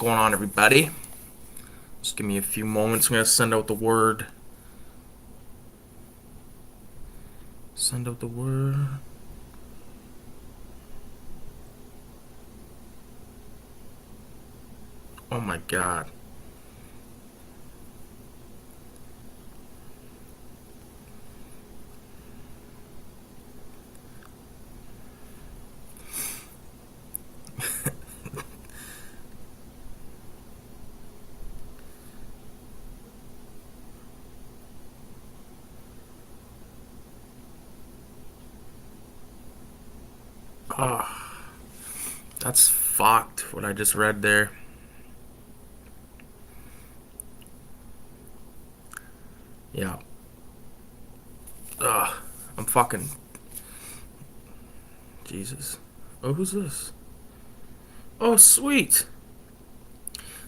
going on, everybody? Just give me a few moments. I'm gonna send out the word. Send out the word. Oh my god. Oh, that's fucked what I just read there. Yeah. Ugh. I'm fucking. Jesus. Oh, who's this? Oh, sweet.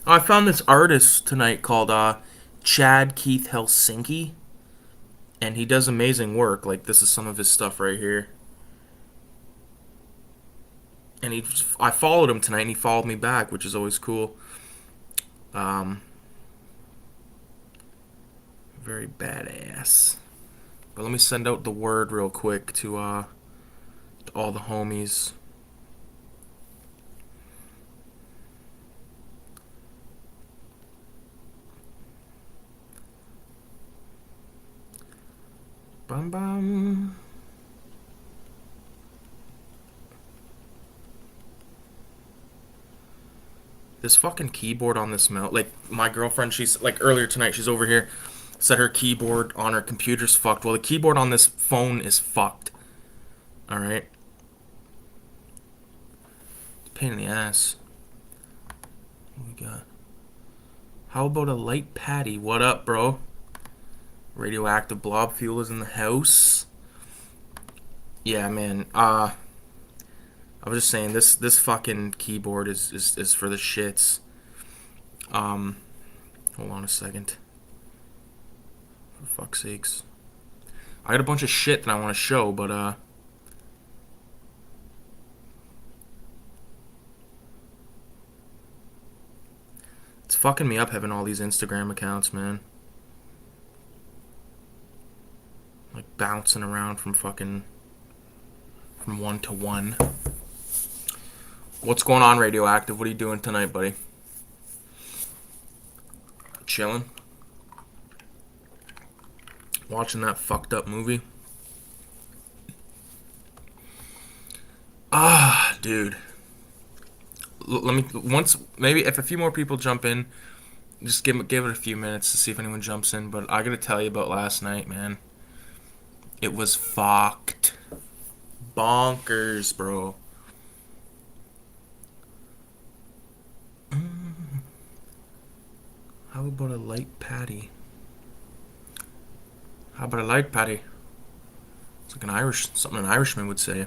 Oh, I found this artist tonight called Chad Keith Helsinki, and he does amazing work. Like, this is some of his stuff right here. And I followed him tonight, and he followed me back, which is always cool. Um, very badass. But let me send out the word real quick to all the homies. Bum bum. This fucking keyboard on this mount. Like, my girlfriend, she's like earlier tonight, she's over here, said her keyboard on her computer's fucked. Well, the keyboard on this phone is fucked. Alright? Pain in the ass. What we got? How about a light patty? What up, bro? Radioactive blob fuel is in the house. Yeah, man. I was just saying this fucking keyboard is for the shits. Hold on a second. For fuck's sakes. I got a bunch of shit that I want to show, but it's fucking me up having all these Instagram accounts, man. Like bouncing around from one to one. What's going on, Radioactive? What are you doing tonight, buddy? Chilling? Watching that fucked up movie? Ah, dude. Let me once maybe if a few more people jump in, just give it a few minutes to see if anyone jumps in. But I gotta tell you about last night, man. It was fucked, bonkers, bro. How about a light patty? How about a light patty? It's like something an Irishman would say.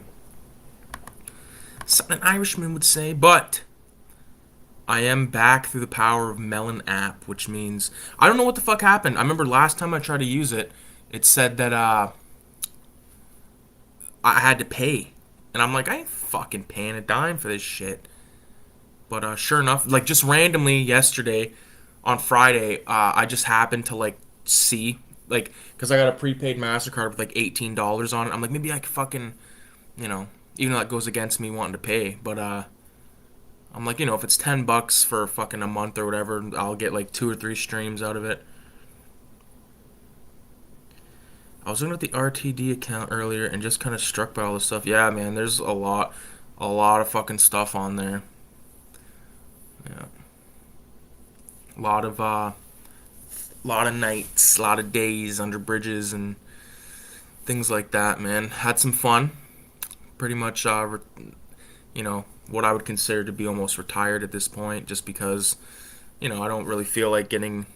Something an Irishman would say, but I am back through the power of Melon app, which means I don't know what the fuck happened. I remember last time I tried to use it, it said that I had to pay, and I'm like, I ain't fucking paying a dime for this shit. But sure enough, like just randomly yesterday, on Friday, I just happened to like see like because I got a prepaid Massacre with like $18 on it. I'm like, maybe I could fucking, you know, even though that goes against me wanting to pay, but I'm like, if it's $10 for fucking a month or whatever, I'll get like 2 or 3 streams out of it. I was looking at the RTD account earlier and just kind of struck by all this stuff. Yeah, man, there's a lot of fucking stuff on there. Yeah, lot of nights, a lot of days under bridges and things like that. Man, had some fun. Pretty much, what I would consider to be almost retired at this point, just because, I don't really feel like getting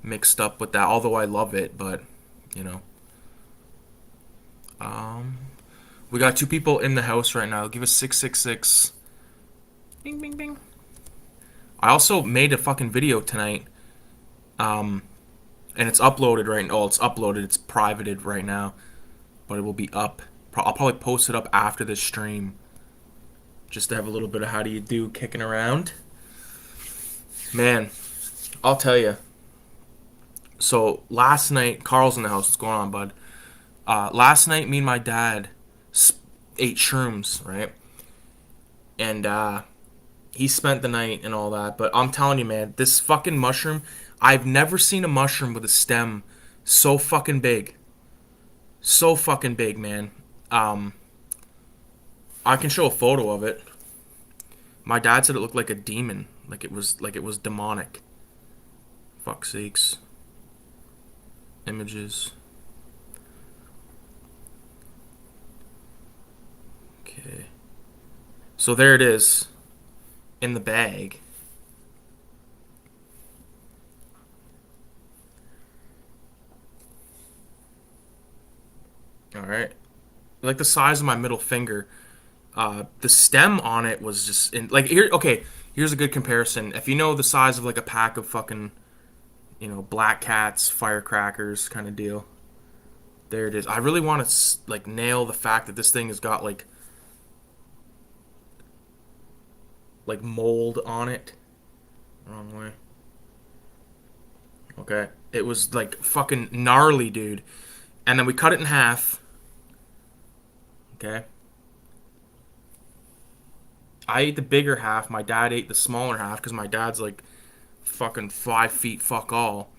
mixed up with that. Although I love it, but you know, um, we got 2 people in the house right now. Give us 666. Bing, bing, bing. I also made a fucking video tonight, and it's uploaded right now. Oh, it's uploaded. It's privated right now, but it will be up. I'll probably post it up after this stream, just to have a little bit of how do you do kicking around. Man, I'll tell you. So last night, Carl's in the house. What's going on, bud? Last night, me and my dad ate shrooms, right? And he spent the night and all that. But I'm telling you, man, this fucking mushroom. I've never seen a mushroom with a stem so fucking big. So fucking big, man. Um, I can show a photo of it. My dad said it looked like a demon, like it was demonic. Fuck sakes. Images. Okay. So there it is in the bag. All right. Like the size of my middle finger. The stem on it was just in like here. Okay, here's a good comparison. If you know the size of like a pack of fucking black cats, firecrackers kind of deal. There it is. I really want to like nail the fact that this thing has got like mold on it. Wrong way. Okay. It was like fucking gnarly, dude. And then we cut it in half. Okay. I ate the bigger half. My dad ate the smaller half because my dad's like fucking 5 feet fuck all.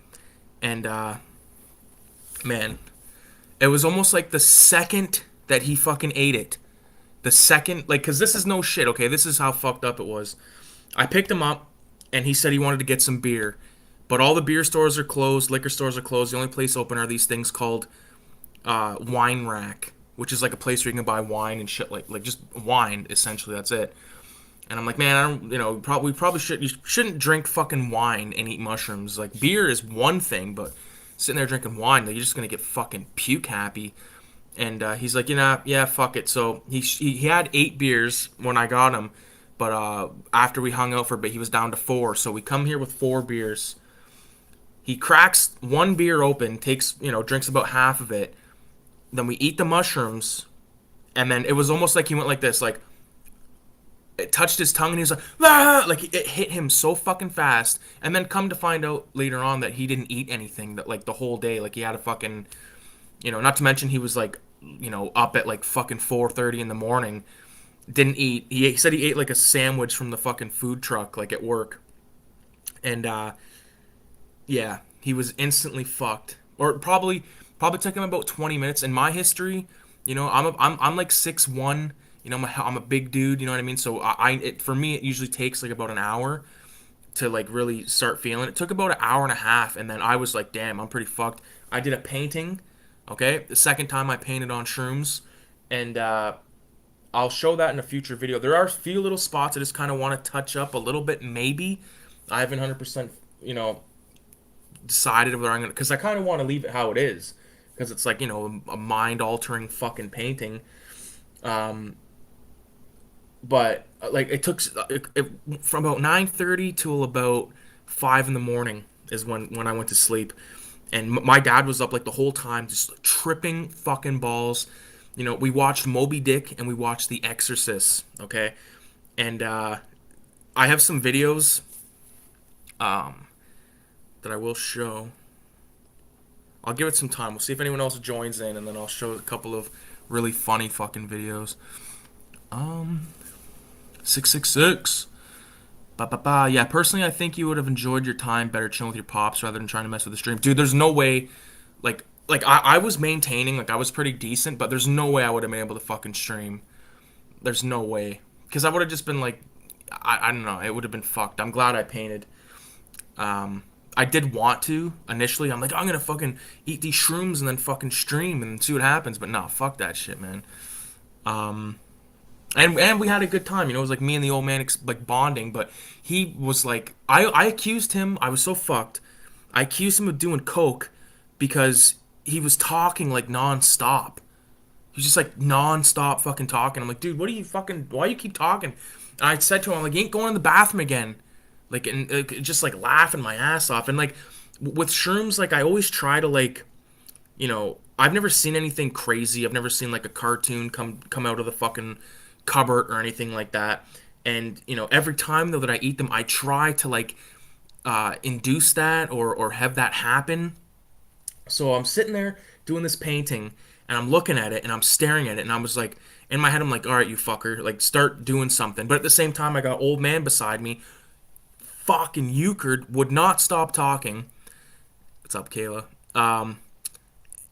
And man, it was almost like the second that he fucking ate it. The second, like, because this is no shit, okay? This is how fucked up it was. I picked him up, and he said he wanted to get some beer. But all the beer stores are closed, liquor stores are closed. The only place open are these things called Wine Rack, which is like a place where you can buy wine and shit, like just wine, essentially. That's it. And I'm like, man, I don't, probably should. You shouldn't drink fucking wine and eat mushrooms. Like beer is one thing, but sitting there drinking wine, like, you're just gonna get fucking puke happy. And he's like, yeah, fuck it. So he had 8 beers when I got him, but after we hung out for a bit, he was down to 4. So we come here with 4 beers. He cracks one beer open, takes drinks about half of it. Then we eat the mushrooms, and then it was almost like he went like this, like it touched his tongue, and he was like, ah! Like it hit him so fucking fast. And then come to find out later on that he didn't eat anything that like the whole day. Like he had a fucking, not to mention he was like, up at like fucking 4:30 in the morning. Didn't eat. He said he ate like a sandwich from the fucking food truck, like at work. And yeah, he was instantly fucked. Or probably took him about 20 minutes. In my history, I'm like 6'1". I'm a big dude. You know what I mean? So for me, it usually takes like about an hour to like really start feeling. It took about an hour and a half, and then I was like, damn, I'm pretty fucked. I did a painting. Okay, the second time I painted on shrooms, and I'll show that in a future video. There are a few little spots I just kind of want to touch up a little bit, maybe. I haven't 100%, decided whether I'm gonna, because I kind of want to leave it how it is, because it's like a mind-altering fucking painting. Um, but like it took from about 9:30 till about 5 in the morning is when I went to sleep, and my dad was up like the whole time just tripping fucking balls. We watched Moby Dick and we watched The Exorcist. Okay, and I have some videos um that I will show. I'll give it some time. We'll see if anyone else joins in, and then I'll show a couple of really funny fucking videos. 666. Ba ba ba. Yeah, personally, I think you would have enjoyed your time better chilling with your pops rather than trying to mess with the stream. Dude, there's no way. I was maintaining, like I was pretty decent, but there's no way I would have been able to fucking stream. There's no way, because I would have just been like, I don't know, it would have been fucked. I'm glad I painted. I did want to initially. I'm like, I'm gonna fucking eat these shrooms and then fucking stream and see what happens. But nah, fuck that shit, man. And we had a good time. It was like me and the old man like bonding. But he was like, I accused him. I was so fucked. I accused him of doing coke because he was talking like nonstop. He was just like nonstop fucking talking. I'm like, dude, what are you fucking? Why you keep talking? And I said to him, I'm like, you ain't going in the bathroom again. Like, and just like laughing my ass off. And like with shrooms, like I always try to like, I've never seen anything crazy. I've never seen like a cartoon come out of the fucking cupboard or anything like that. And every time though that I eat them, I try to like induce that or have that happen. So I'm sitting there doing this painting and I'm looking at it and I'm staring at it and I was like, in my head, I'm like, all right, you fucker, like start doing something. But at the same time, I got old man beside me, fucking euchred, would not stop talking. What's up, Kayla? Um,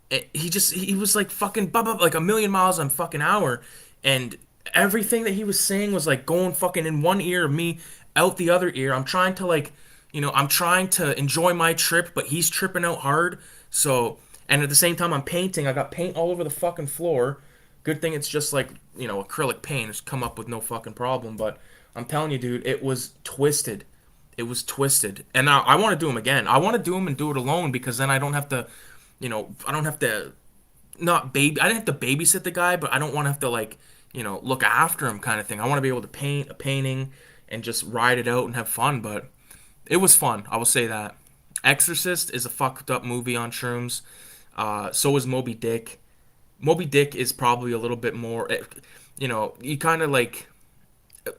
he was like fucking like a million miles an fucking hour, and everything that he was saying was like going fucking in one ear of me, out the other ear. I'm trying to like, I'm trying to enjoy my trip, but he's tripping out hard. So, and at the same time, I'm painting. I got paint all over the fucking floor. Good thing it's just like, acrylic paint. It's come up with no fucking problem. But I'm telling you, dude, it was twisted. It was twisted. And I want to do them again. I want to do them and do it alone because then I don't have to, I don't have to not baby. I didn't have to babysit the guy, but I don't want to have to like, look after him kind of thing. I want to be able to paint a painting and just ride it out and have fun. But it was fun. I will say that. Exorcist is a fucked up movie on shrooms. So is Moby Dick. Moby Dick is probably a little bit more. You kind of like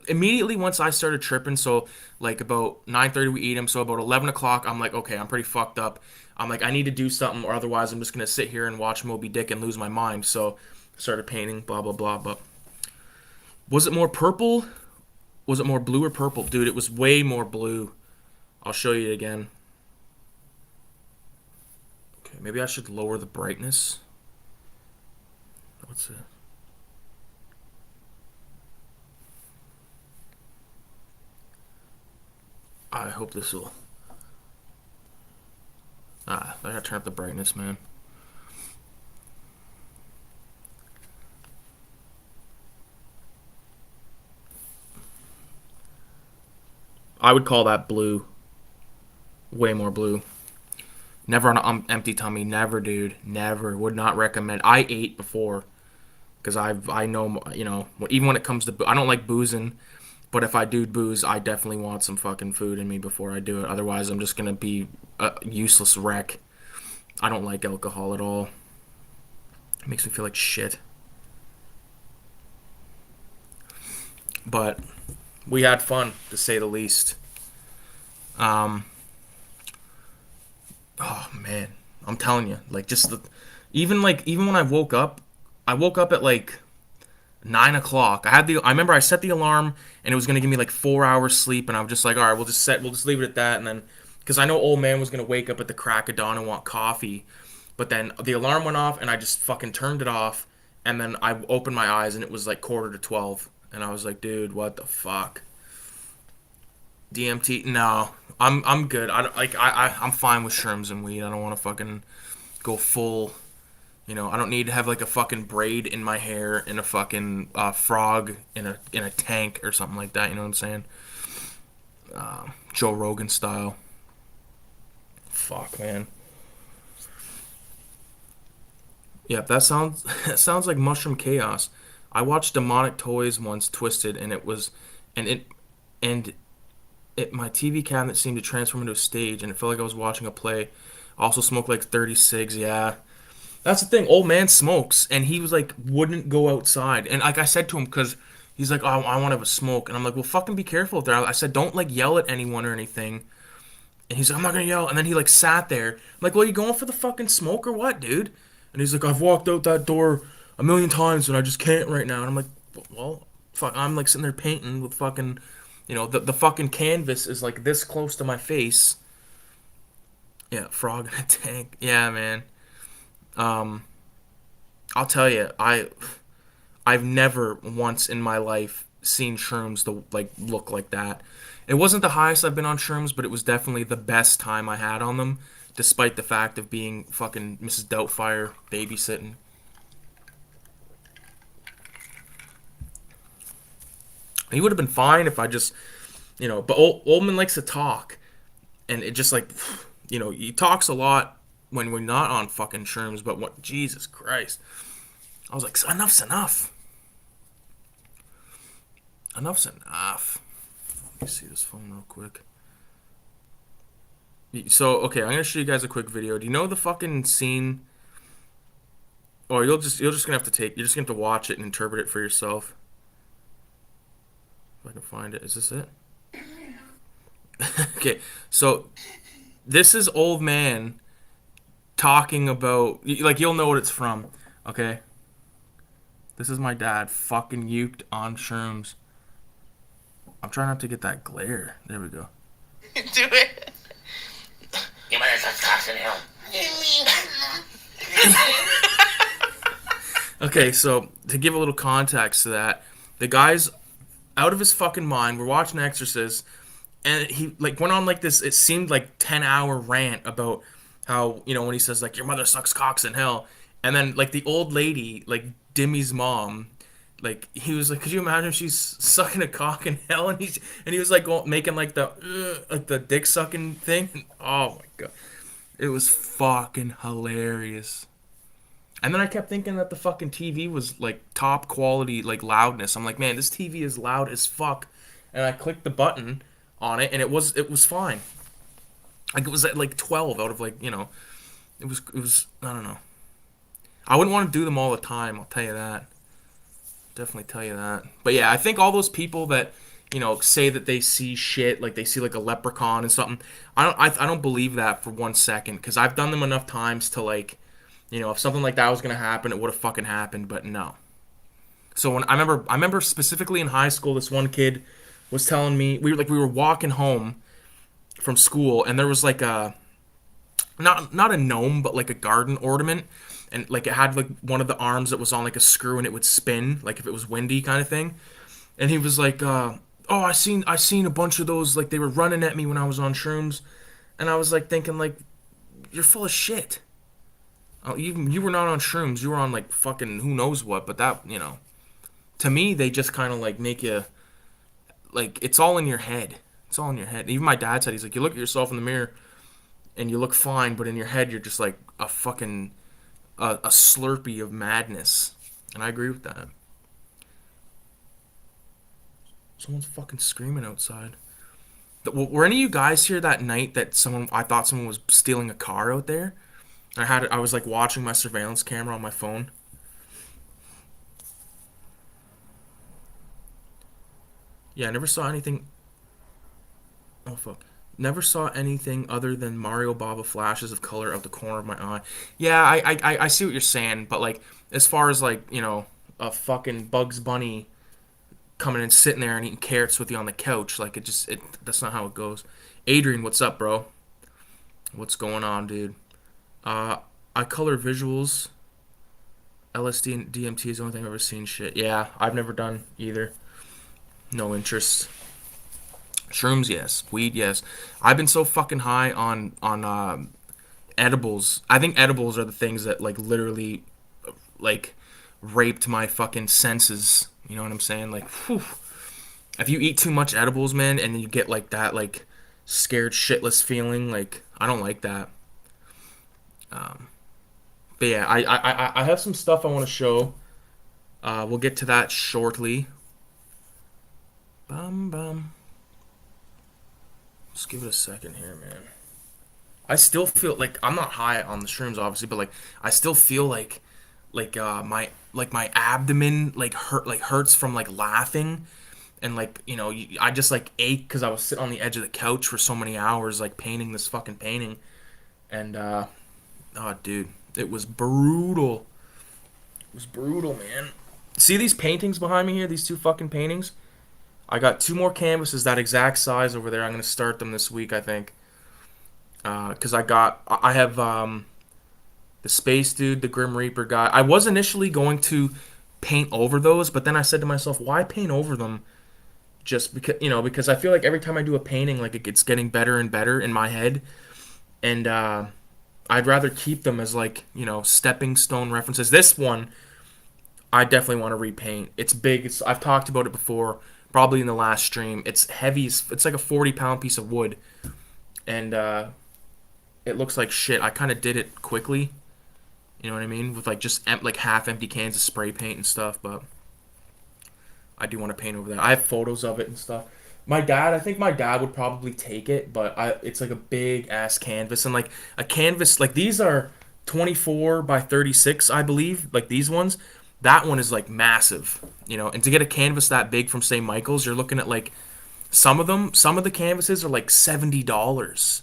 immediately once I started tripping, so like about 9:30 we eat him, so about 11 o'clock I'm like, okay, I'm pretty fucked up. I'm like, I need to do something, or otherwise I'm just gonna sit here and watch Moby Dick and lose my mind. So I started painting, blah blah blah. But was it more purple? Was it more blue or purple, dude? It was way more blue. I'll show you it again. Okay, maybe I should lower the brightness. What's it? I hope this will. I gotta turn up the brightness, man. I would call that blue. Way more blue. Never on an empty tummy. Never, dude. Never. Would not recommend. I ate before because I know, even when it comes to I don't like boozing, but if I do booze, I definitely want some fucking food in me before I do it. Otherwise, I'm just gonna be a useless wreck. I don't like alcohol at all. It makes me feel like shit. But we had fun, to say the least. Um, oh man, I'm telling you, like just even when I woke up at like 9 o'clock. I remember I set the alarm and it was gonna give me like 4 hours sleep, and I was just like, all right, we'll just leave it at that, and then because I know old man was gonna wake up at the crack of dawn and want coffee, but then the alarm went off and I just fucking turned it off, and then I opened my eyes and it was like quarter to 12, and I was like, dude, what the fuck? DMT? No, I'm good. I don't, like I'm fine with shrooms and weed. I don't want to fucking go full. I don't need to have like a fucking braid in my hair and a fucking frog in a tank or something like that. You know what I'm saying? Joe Rogan style. Fuck, man. Yep, that sounds that sounds like Mushroom Chaos. I watched Demonic Toys once, Twisted, and it was, and and my TV cabinet seemed to transform into a stage, and it felt like I was watching a play. I also smoked like 30 cigs. Yeah, that's the thing. Old man smokes, and he was like, wouldn't go outside. And like I said to him, because he's like, oh, I want to have a smoke. And I'm like, well, fucking be careful out there. I said, don't like yell at anyone or anything. And he's like, I'm not gonna yell. And then he like sat there. I'm like, well, you going for the fucking smoke or what, dude? And he's like, I've walked out that door a million times and I just can't right now. And I'm like, well, fuck. I'm like sitting there painting with fucking, the fucking canvas is like this close to my face. Yeah, frog in a tank. Yeah, man. Um, I'll tell you, I've never once in my life seen shrooms to like look like that. It wasn't the highest I've been on shrooms, but it was definitely the best time I had on them, despite the fact of being fucking Mrs. Doubtfire babysitting. He would have been fine if I just, But Oldman likes to talk, and it just like, he talks a lot when we're not on fucking shrooms. But what? Jesus Christ! I was like, enough's enough. Enough's enough. Let me see this phone real quick. So, okay, I'm gonna show you guys a quick video. Do you know the fucking scene? Or you're just gonna have to watch it and interpret it for yourself. If I can find it. Is this it? Okay, so this is old man talking about, like, you'll know what it's from. Okay, this is my dad fucking uked on shrooms. I'm trying not to get that glare. There we go. Do it. You better stop talking to him. Okay, so to give a little context to that, the guy's out of his fucking mind. We're watching Exorcist, and he like went on like this. It seemed like 10-hour rant about how, when he says like your mother sucks cocks in hell, and then like the old lady, like Dimmy's mom, like he was like, could you imagine if she's sucking a cock in hell, and he was like making like the dick sucking thing. Oh my god, it was fucking hilarious. And then I kept thinking that the fucking TV was like top quality, like loudness. I'm like, man, this TV is loud as fuck. And I clicked the button on it, and it was fine. Like it was at like 12 out of like, it was I don't know. I wouldn't want to do them all the time. I'll tell you that. Definitely tell you that. But yeah, I think all those people that say that they see shit, like they see like a leprechaun and something. I don't believe that for 1 second, because I've done them enough times to like. If something like that was gonna happen, it would have fucking happened. But no. So when I remember specifically in high school, this one kid was telling me we were walking home from school, and there was like a not a gnome, but like a garden ornament, and like it had like one of the arms that was on like a screw, and it would spin like if it was windy kind of thing. And he was like, "Oh, I seen a bunch of those. Like they were running at me when I was on shrooms," and I was like thinking like, "You're full of shit." Oh, you were not on shrooms. You were on like fucking who knows what. But that, to me, they just kind of like make you like it's all in your head. It's all in your head. Even my dad said, he's like, you look at yourself in the mirror and you look fine, but in your head you're just like a fucking a Slurpee of madness. And I agree with that. Someone's fucking screaming outside. Were any of you guys here that night that I thought someone was stealing a car out there? I was like watching my surveillance camera on my phone. Yeah, I never saw anything. Oh fuck. Never saw anything other than Mario Baba flashes of color out the corner of my eye. Yeah, I see what you're saying, but like as far as like, a fucking Bugs Bunny coming and sitting there and eating carrots with you on the couch, like it that's not how it goes. Adrian, what's up, bro? What's going on, dude? Uh I color visuals. LSD and DMT is the only thing I've ever seen. Shit. Yeah, I've never done either. No interest. Shrooms, yes. Weed, yes. I've been so fucking high on edibles. I think edibles are the things that like literally like raped my fucking senses. You know what I'm saying? Like, whew. If you eat too much edibles, man, and then you get like that like scared shitless feeling, like I don't like that. Um, but yeah, I have some stuff I want to show. We'll get to that shortly. Bum bum. Just give it a second here, man. I still feel like I'm not high on the shrooms, obviously, but like I still feel like my abdomen hurts from like laughing, and like I just like ache because I was sitting on the edge of the couch for so many hours like painting this fucking painting, and oh dude, it was brutal. It was brutal, man. See these paintings behind me here? These two fucking paintings. I got two more canvases that exact size over there. I'm gonna start them this week, I think. Because I have the Space Dude, the Grim Reaper guy. I was initially going to paint over those, but then I said to myself, why paint over them? Just because I feel like every time I do a painting, like it's getting better and better in my head, and I'd rather keep them as like stepping stone references. This one, I definitely want to repaint. It's big. I've talked about it before, probably in the last stream. It's heavy. It's like a 40-pound piece of wood, and it looks like shit. I kind of did it quickly. You know what I mean? With like just like half empty cans of spray paint and stuff, but I do want to paint over that. I have photos of it and stuff. I think my dad would probably take it, but it's like a big ass canvas, and like a canvas like these are 24 by 36, I believe. Like these ones, that one is like massive, and to get a canvas that big from St. Michael's, you're looking at like Some of the canvases are like $70.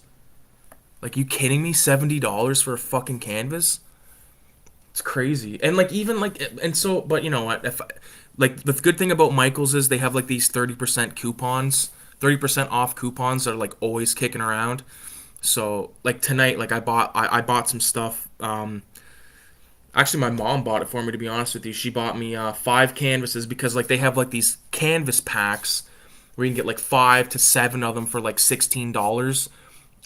Like, you kidding me? $70 for a fucking canvas? It's crazy. And like even like and so but you know what? If like the good thing about Michaels is they have like these 30% coupons, 30% off coupons that are like always kicking around. So like tonight, like I bought some stuff. Actually, my mom bought it for me. To be honest with you, she bought me 5 canvases because like they have like these canvas packs where you can get like 5 to 7 of them for like $16,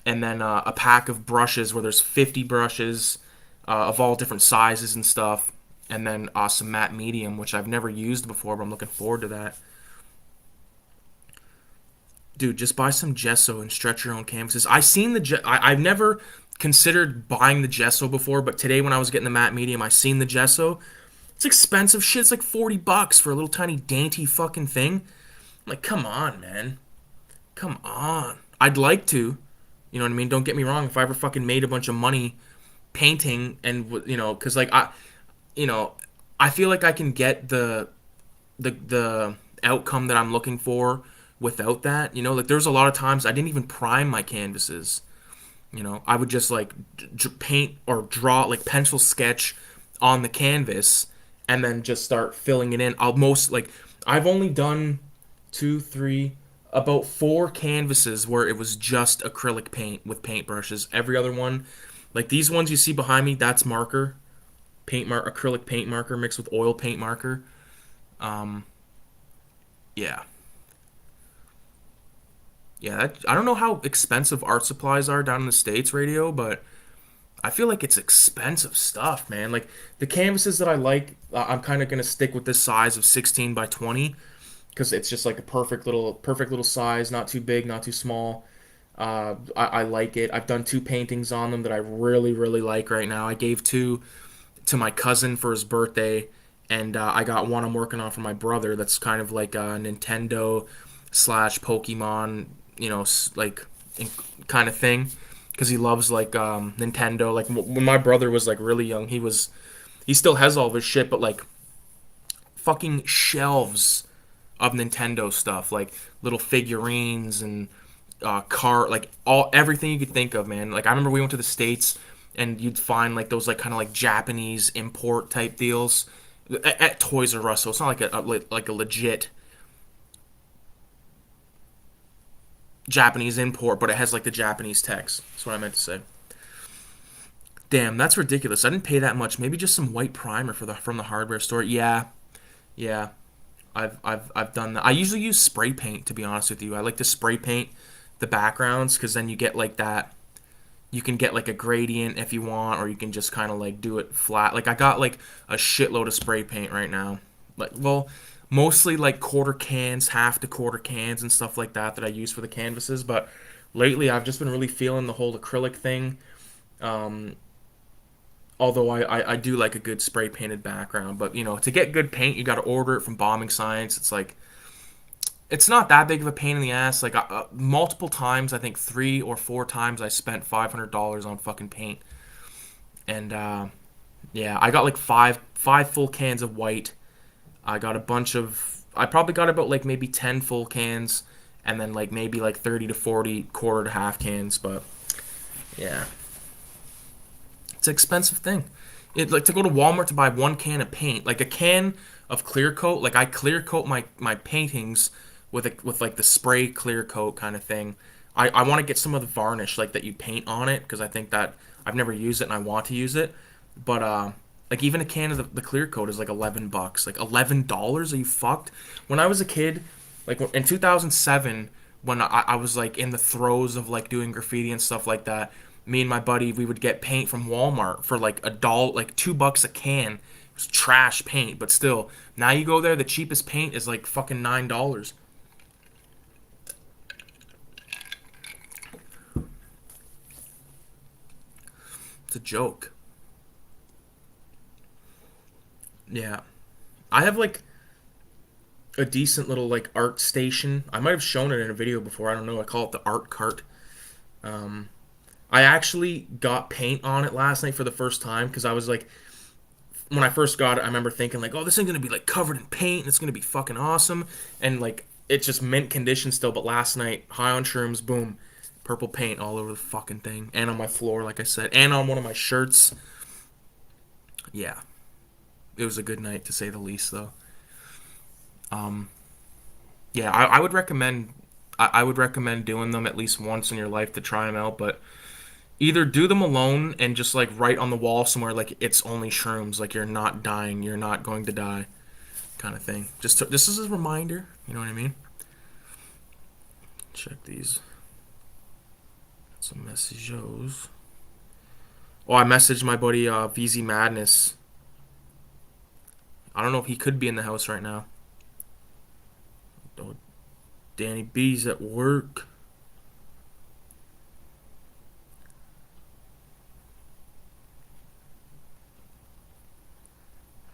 and then a pack of brushes where there's 50 brushes of all different sizes and stuff, and then some matte medium, which I've never used before, but I'm looking forward to that. Dude, just buy some gesso and stretch your own canvases. I've never considered buying the gesso before, but today when I was getting the matte medium, I seen the gesso. It's expensive shit. It's like $40 for a little tiny dainty fucking thing. I'm like, come on, man. Come on. I'd like to. You know what I mean? Don't get me wrong. If I ever fucking made a bunch of money painting and because like you know, I feel like I can get the outcome that I'm looking for without that. You know, like there's a lot of times I didn't even prime my canvases. You know, I would just like paint or draw like pencil sketch on the canvas and then just start filling it in. I've only done two, three, about 4 canvases where it was just acrylic paint with paintbrushes. Every other one, like these ones you see behind me, that's marker, acrylic paint marker mixed with oil paint marker. Um, yeah, yeah. I don't know how expensive art supplies are down in the States, radio, but I feel like it's expensive stuff, man. Like the canvases that I like, I'm kind of gonna stick with this size of 16 by 20 because it's just like a perfect little size, not too big, not too small. I like it. I've done 2 paintings on them that I really, really like right now. I gave 2 to my cousin for his birthday, and I got one I'm working on for my brother. That's kind of like a Nintendo slash Pokemon, like kind of thing, because he loves like Nintendo. Like when my brother was like really young, he still has all of his shit, but like fucking shelves of Nintendo stuff, like little figurines and like everything you could think of, man. Like I remember we went to the States and you'd find like those like kind of like Japanese import type deals at Toys R Us. So it's not like like a legit Japanese import, but it has like the Japanese text. That's what I meant to say. Damn, that's ridiculous. I didn't pay that much. Maybe just some white primer from the hardware store. Yeah, yeah. I've done that. I usually use spray paint, to be honest with you. I like to spray paint the backgrounds because then you get like that. You can get like a gradient if you want, or you can just kind of like do it flat. Like I got like a shitload of spray paint right now. Like, well, mostly like quarter cans, half to quarter cans and stuff like that I use for the canvases. But lately I've just been really feeling the whole acrylic thing. Um, Although I do like a good spray painted background, but to get good paint, you got to order it from Bombing Science. It's like it's not that big of a pain in the ass. Like multiple times, I think 3 or 4 times, I spent $500 on fucking paint, and yeah, I got like five full cans of white. I got a bunch of. I probably got about like maybe 10 full cans, and then like maybe like 30 to 40 quarter to half cans. But yeah, it's an expensive thing. It like to go to Walmart to buy 1 can of paint, like a can of clear coat. Like I clear coat my paintings with like the spray clear coat kind of thing. I want to get some of the varnish like that you paint on it because I think that I've never used it and I want to use it. But like even a can of the clear coat is like $11. Like $11? Are you fucked? When I was a kid, like in 2007, when I was like in the throes of like doing graffiti and stuff like that, me and my buddy, we would get paint from Walmart for like like $2 a can. It was trash paint, but still. Now you go there, the cheapest paint is like fucking $9. It's a joke. Yeah. I have like a decent little like art station. I might have shown it in a video before. I don't know. I call it the art cart. Um, I actually got paint on it last night for the first time because I was like, when I first got it, I remember thinking like, oh, this is gonna be like covered in paint and it's gonna be fucking awesome. And like, it's just mint condition still. But last night, high on shrooms, boom, purple paint all over the fucking thing, and on my floor, like I said, and on one of my shirts. Yeah, it was a good night to say the least, though. Um, yeah, I would recommend. I would recommend doing them at least once in your life to try them out, but either do them alone and just like write on the wall somewhere like it's only shrooms, like you're not dying, you're not going to die, kind of thing. Just as a reminder, you know what I mean? Check these. Some messages. Oh, I messaged my buddy VZ Madness. I don't know if he could be in the house right now. Oh, Danny B's at work.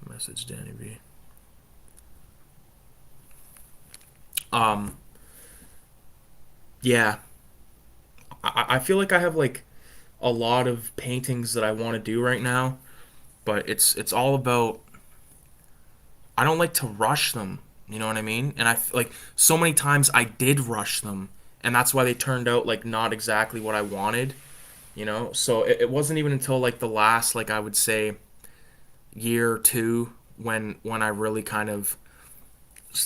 Message Danny B. Um, yeah. I feel like I have like a lot of paintings that I want to do right now, but it's all about I don't like to rush them. You know what I mean? And like so many times I did rush them, and that's why they turned out like not exactly what I wanted. So it wasn't even until like the last like I would say year or two when I really kind of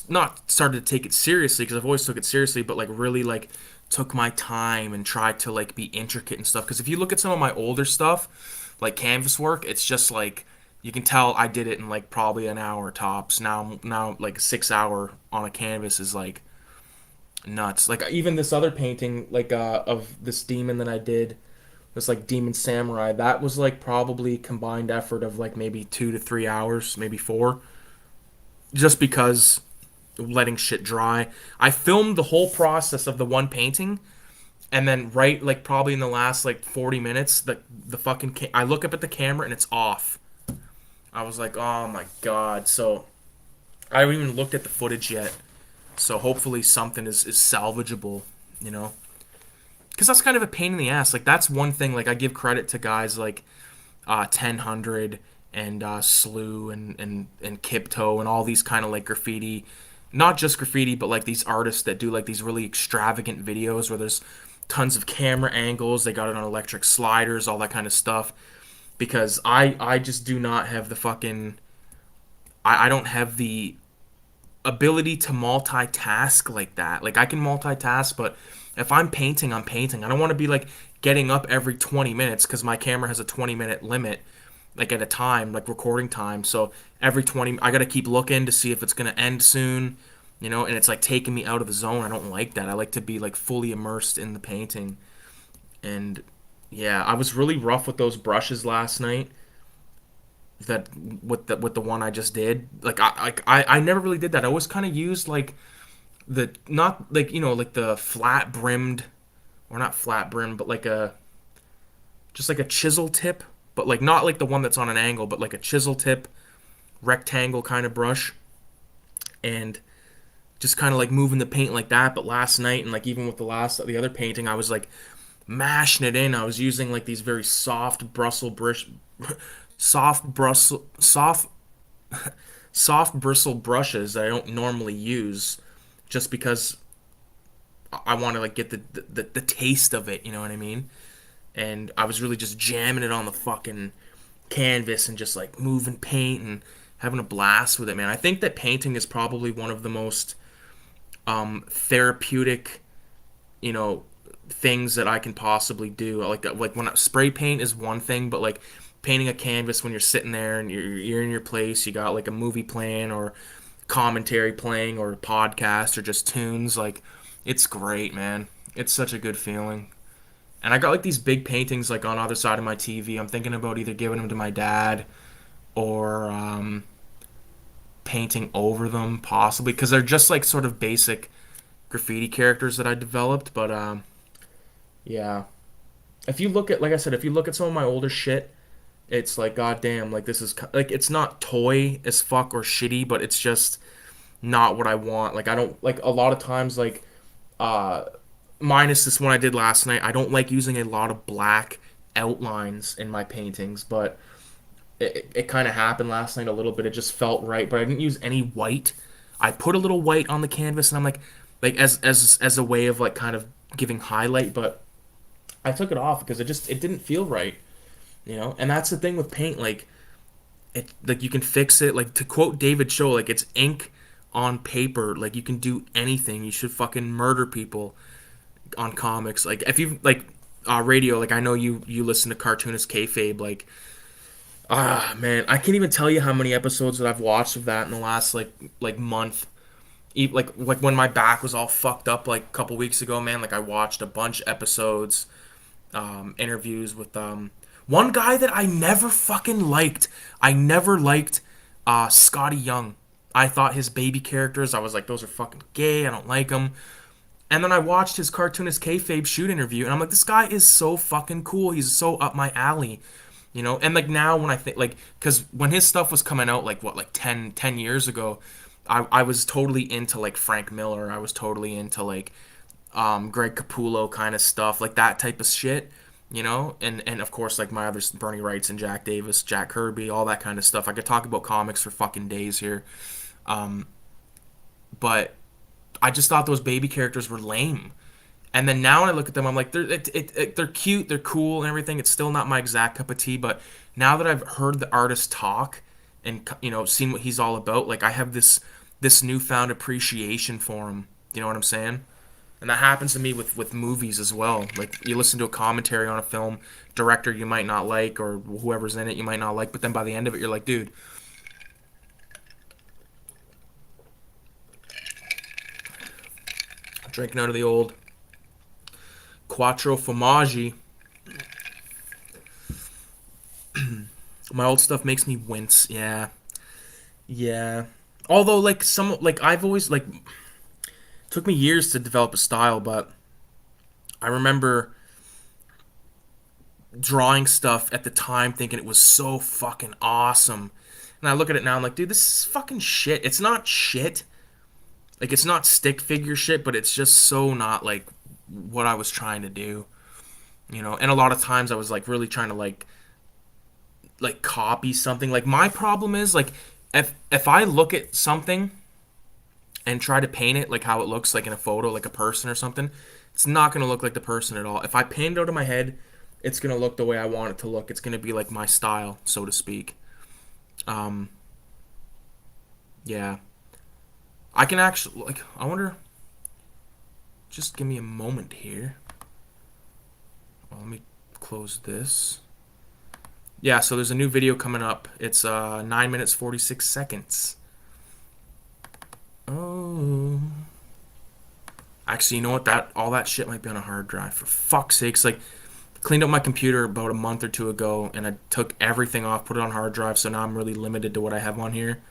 not started to take it seriously because I've always took it seriously, but like really like took my time and tried to like be intricate and stuff. Because if you look at some of my older stuff, like canvas work, it's just like you can tell I did it in like probably an hour tops. Now like a 6 hour on a canvas is like nuts. Like even this other painting like of this demon that I did, this like demon samurai, that was like probably combined effort of like maybe 2 to 3 hours, maybe four, just because letting shit dry. I filmed the whole process of the one painting, and then right like probably in the last like 40 minutes, the fucking I look up at the camera and it's off. I was like, oh my god. So I haven't even looked at the footage yet. So hopefully something is salvageable, you know. Because that's kind of a pain in the ass. Like that's one thing. Like I give credit to guys like 1000 and Slew and Kipto and all these kind of like graffiti, not just graffiti, but like these artists that do like these really extravagant videos where there's tons of camera angles. They got it on electric sliders, all that kind of stuff. Because I just do not have the fucking I don't have the ability to multitask like that. Like I can multitask, but if I'm painting, I'm painting. I don't want to be like getting up every 20 minutes because my camera has a 20-minute limit, like at a time, like recording time. So every 20, I got to keep looking to see if it's going to end soon, and it's like taking me out of the zone. I don't like that. I like to be like fully immersed in the painting. And yeah, I was really rough with those brushes last night. That with the one I just did, like I never really did that. I always kind of used like the not like like the flat brimmed, or not flat brimmed, but like a just like a chisel tip, but like not like the one that's on an angle, but like a chisel tip rectangle kind of brush, and just kind of like moving the paint like that. But last night and like even with the other painting, I was like mashing it in. I was using like these very soft soft bristle brushes that I don't normally use, just because I want to like get the taste of it. You know what I mean? And I was really just jamming it on the fucking canvas and just like moving paint and having a blast with it, man. I think that painting is probably one of the most therapeutic, you know, things that I can possibly do. Like when spray paint is one thing, but like painting a canvas when you're sitting there and you're in your place, you got like a movie playing or commentary playing or a podcast or just tunes, like it's great, man. It's such a good feeling. And I got like these big paintings like on either side of my TV. I'm thinking about either giving them to my dad or painting over them possibly because they're just like sort of basic graffiti characters that I developed. But yeah, if you look at like I said, if you look at some of my older shit, it's like goddamn, like this is like it's not toy as fuck or shitty, but it's just not what I want. Like I don't like a lot of times like uh minus this one I did last night. I don't like using a lot of black outlines in my paintings, but it kind of happened last night a little bit. It just felt right, but I didn't use any white. I put a little white on the canvas, and I'm like as a way of like kind of giving highlight, but I took it off because it didn't feel right, you know. And that's the thing with paint, like you can fix it. Like to quote David Cho, like it's ink on paper. Like you can do anything. You should fucking murder people on comics. Like if you like radio, like I know you listen to cartoonist kayfabe. Like man, I can't even tell you how many episodes that I've watched of that in the last like month. Like when my back was all fucked up like a couple weeks ago, man. Like I watched a bunch of episodes, interviews with one guy that I never fucking liked. I never liked Scotty Young. I thought his baby characters, I was like, those are fucking gay. I don't like them. And then I watched his cartoonist kayfabe shoot interview, and I'm like, this guy is so fucking cool. He's so up my alley, you know. And like now, when I think like, because when his stuff was coming out, like what, like ten years ago, I was totally into like Frank Miller. I was totally into like Greg Capullo kind of stuff, like that type of shit, you know. And of course, like my others, Bernie Wrights and Jack Davis, Jack Kirby, all that kind of stuff. I could talk about comics for fucking days here, but I just thought those baby characters were lame. And then now when I look at them, I'm like, they're cute, they're cool, and everything. It's still not my exact cup of tea, but now that I've heard the artist talk and you know seen what he's all about, like I have this newfound appreciation for him. You know what I'm saying? And that happens to me with movies as well. Like you listen to a commentary on a film, director you might not like, or whoever's in it you might not like, but then by the end of it, you're like, dude, drinking out of the old Quattro Formaggi. My old stuff makes me wince. Yeah, yeah. Although, like like I've always like took me years to develop a style, but I remember drawing stuff at the time thinking it was so fucking awesome. And I look at it now, I'm like, dude, this is fucking shit. It's not shit. Like it's not stick figure shit, but it's just so not like what I was trying to do, you know. And a lot of times I was like really trying to like copy something. Like my problem is like if I look at something and try to paint it like how it looks like in a photo, like a person or something, it's not going to look like the person at all. If I paint it out of my head, it's going to look the way I want it to look. It's going to be like my style, so to speak. Um, yeah. I can actually, like, I wonder, just give me a moment here. Well, let me close this. Yeah, so there's a new video coming up. It's 9 minutes 46 seconds. Oh. Actually, you know what? That all that shit might be on a hard drive. For fuck's sakes, like cleaned up my computer about a month or two ago, and I took everything off, put it on hard drive. So now I'm really limited to what I have on here.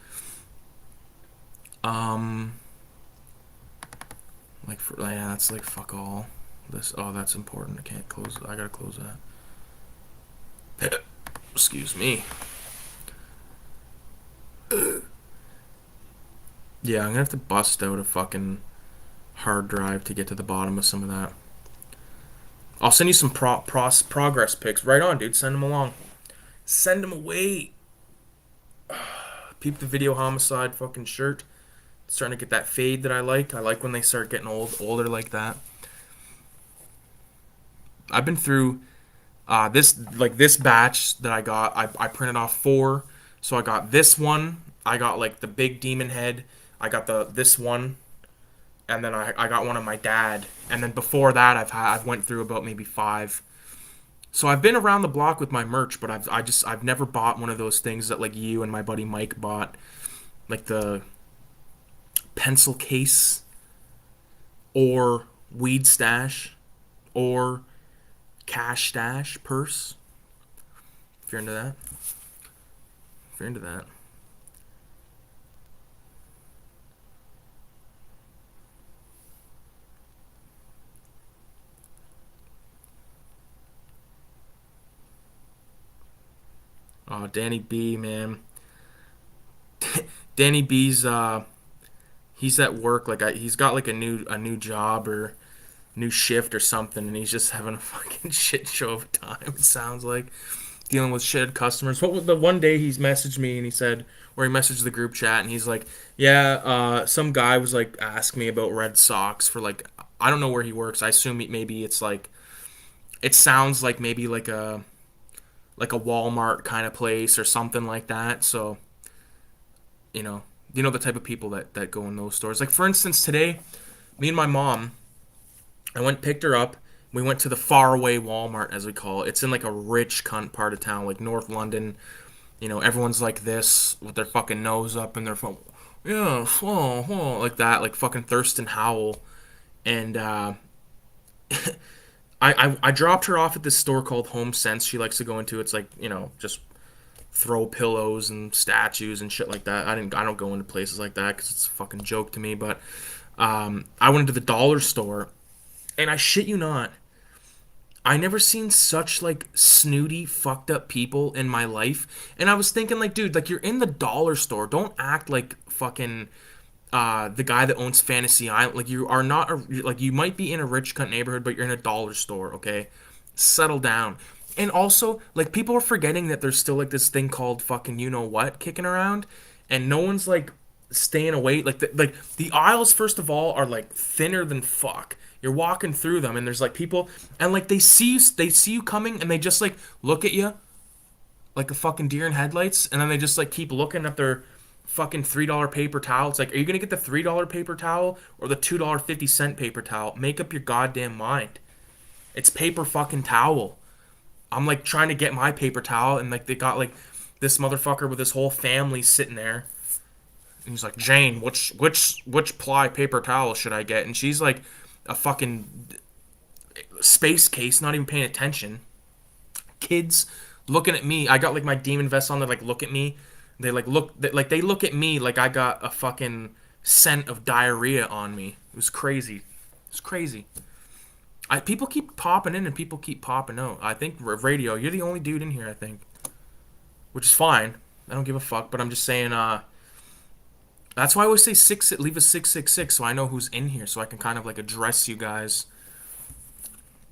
Like for yeah, that's like fuck all. This that's important. I can't close it. I gotta close that. Excuse me. Yeah, I'm gonna have to bust out a fucking hard drive to get to the bottom of some of that. I'll send you some progress pics. Right on, dude. Send them along. Send them away. Peep the video homicide fucking shirt. Starting to get that fade that I like. I like when they start getting older like that. I've been through this batch that I got. I printed off 4, so I got this one. I got like the big demon head. I got this one, and then I got one of my dad. And then before that, I've went through about maybe 5. So I've been around the block with my merch, but I've never bought one of those things that like you and my buddy Mike bought, like the pencil case or weed stash or cash stash purse. If you're into that. If you're into that. Oh, Danny B, man. Danny B's he's at work like he's got like a new job or new shift or something, and he's just having a fucking shit show of a time. It sounds like dealing with shit customers. What was the one day he's messaged me and he said, where he messaged the group chat and he's like, yeah, some guy was like asking me about Red Sox for like, I don't know where he works. I assume maybe it's like, it sounds like maybe like a Walmart kind of place or something like that. So, you know, the type of people that go in those stores. Like for instance, today, me and my mom, I went picked her up. We went to the faraway Walmart, as we call it. It's in like a rich cunt part of town, like North London. Everyone's like this with their fucking nose up and their phone. Yeah, like that, like fucking Thurston Howell. And I dropped her off at this store called Home Sense. She likes to go into. It's like just throw pillows and statues and shit like that. I don't go into places like that because it's a fucking joke to me. But I went into the dollar store, and I shit you not, I never seen such like snooty, fucked up people in my life. And I was thinking like, dude, like you're in the dollar store. Don't act like fucking the guy that owns Fantasy Island. Like you are not like you might be in a rich cunt neighborhood, but you're in a dollar store. Okay, settle down. And also, like people are forgetting that there's still like this thing called fucking you know what kicking around, and no one's like staying away. Like the aisles, first of all, are like thinner than fuck. You're walking through them, and there's like people, and like they see you coming, and they just like look at you like a fucking deer in headlights, and then they just like keep looking at their fucking $3 paper towel. It's like, are you gonna get the $3 paper towel or the $2.50 paper towel? Make up your goddamn mind. It's paper fucking towel. I'm like trying to get my paper towel, and like they got like this motherfucker with his whole family sitting there, and he's like, Jane, which ply paper towel should I get? And she's like a fucking space case, not even paying attention. Kids looking at me. I got like my demon vest on. They like look at me. They look at me like I got a fucking scent of diarrhea on me. It was crazy. It's crazy. People keep popping in and people keep popping out. I think radio. You're the only dude in here. I think, which is fine. I don't give a fuck. But I'm just saying. That's why I always say six. Leave a 666 so I know who's in here, so I can kind of like address you guys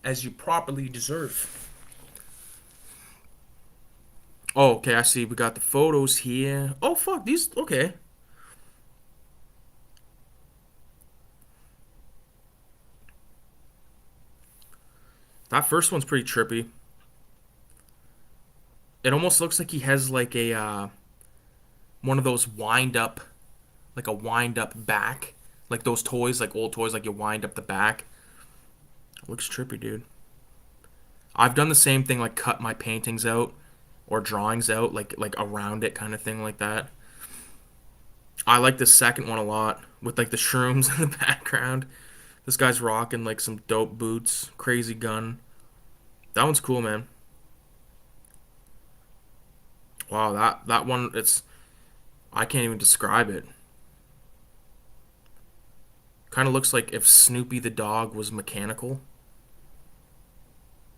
as you properly deserve. Oh, okay, I see. We got the photos here. Oh, fuck, these. Okay. That first one's pretty trippy. It almost looks like he has like a one of those wind up, like a wind up back, like those toys, like old toys, like you wind up the back. It looks trippy, dude. I've done the same thing, like cut my paintings out or drawings out, like around it, kind of thing, like that. I like the second one a lot with like the shrooms in the background. This guy's rocking like some dope boots, crazy gun. That one's cool, man. Wow, that one, it's I can't even describe it. Kind of looks like if Snoopy the dog was mechanical.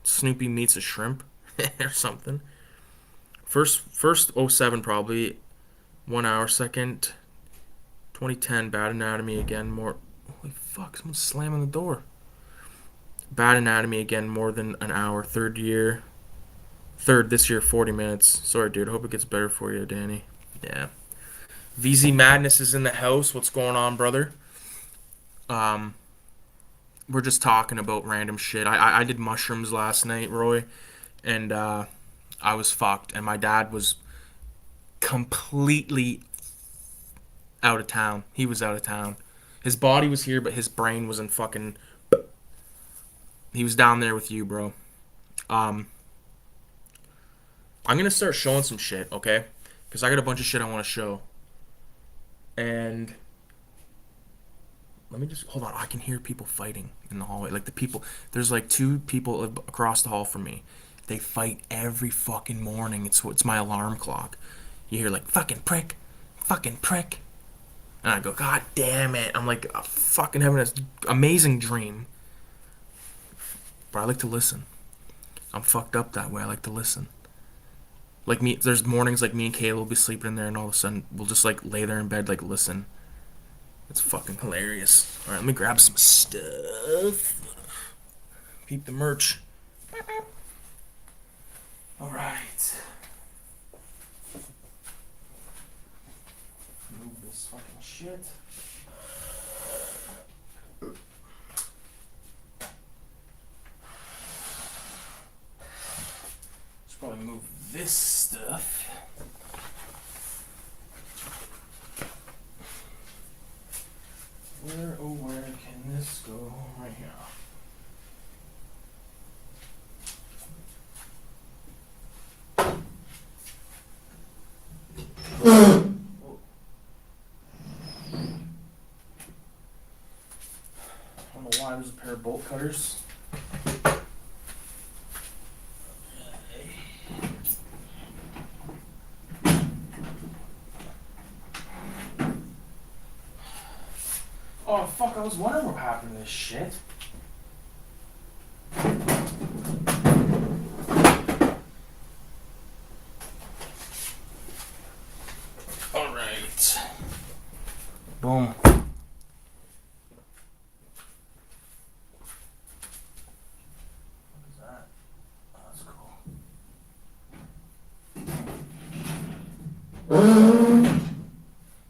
Snoopy meets a shrimp or something. First '07 probably 1 hour. Second 2010 Bad Anatomy again more. Holy fuck! Someone's slamming the door. Bad Anatomy again more than an hour. Third this year 40 minutes. Sorry, dude. I hope it gets better for you, Danny. Yeah. VZ Madness is in the house. What's going on, brother? Um, we're just talking about random shit. I did mushrooms last night, Roy, and I was fucked, and my dad was completely out of town. He was out of town. His body was here, but his brain was in fucking. He was down there with you, bro. Um, I'm gonna start showing some shit, okay? Because I got a bunch of shit I want to show. And let me just hold on. I can hear people fighting in the hallway. Like the people, there's like two people across the hall from me. They fight every fucking morning. It's my alarm clock. You hear like fucking prick, and I go, God damn it! I'm like fucking having an amazing dream. But I like to listen. I'm fucked up that way. I like to listen. Like me, there's mornings like me and Kayla will be sleeping in there, and all of a sudden we'll just like lay there in bed, like listen. It's fucking hilarious. All right, let me grab some stuff. Peep the merch. All right. shit. Should probably move this stuff. Where can this go? Right here. I don't know why there's a pair of bolt cutters. Oh fuck, I was wondering what happened to this shit. Alright. Boom.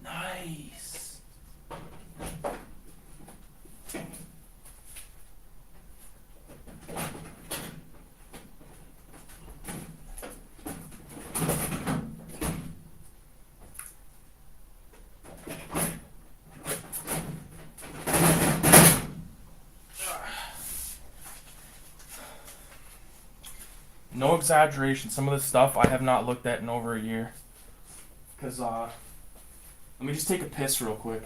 Nice. No exaggeration, some of this stuff I have not looked at in over a year. Because, let me just take a piss real quick.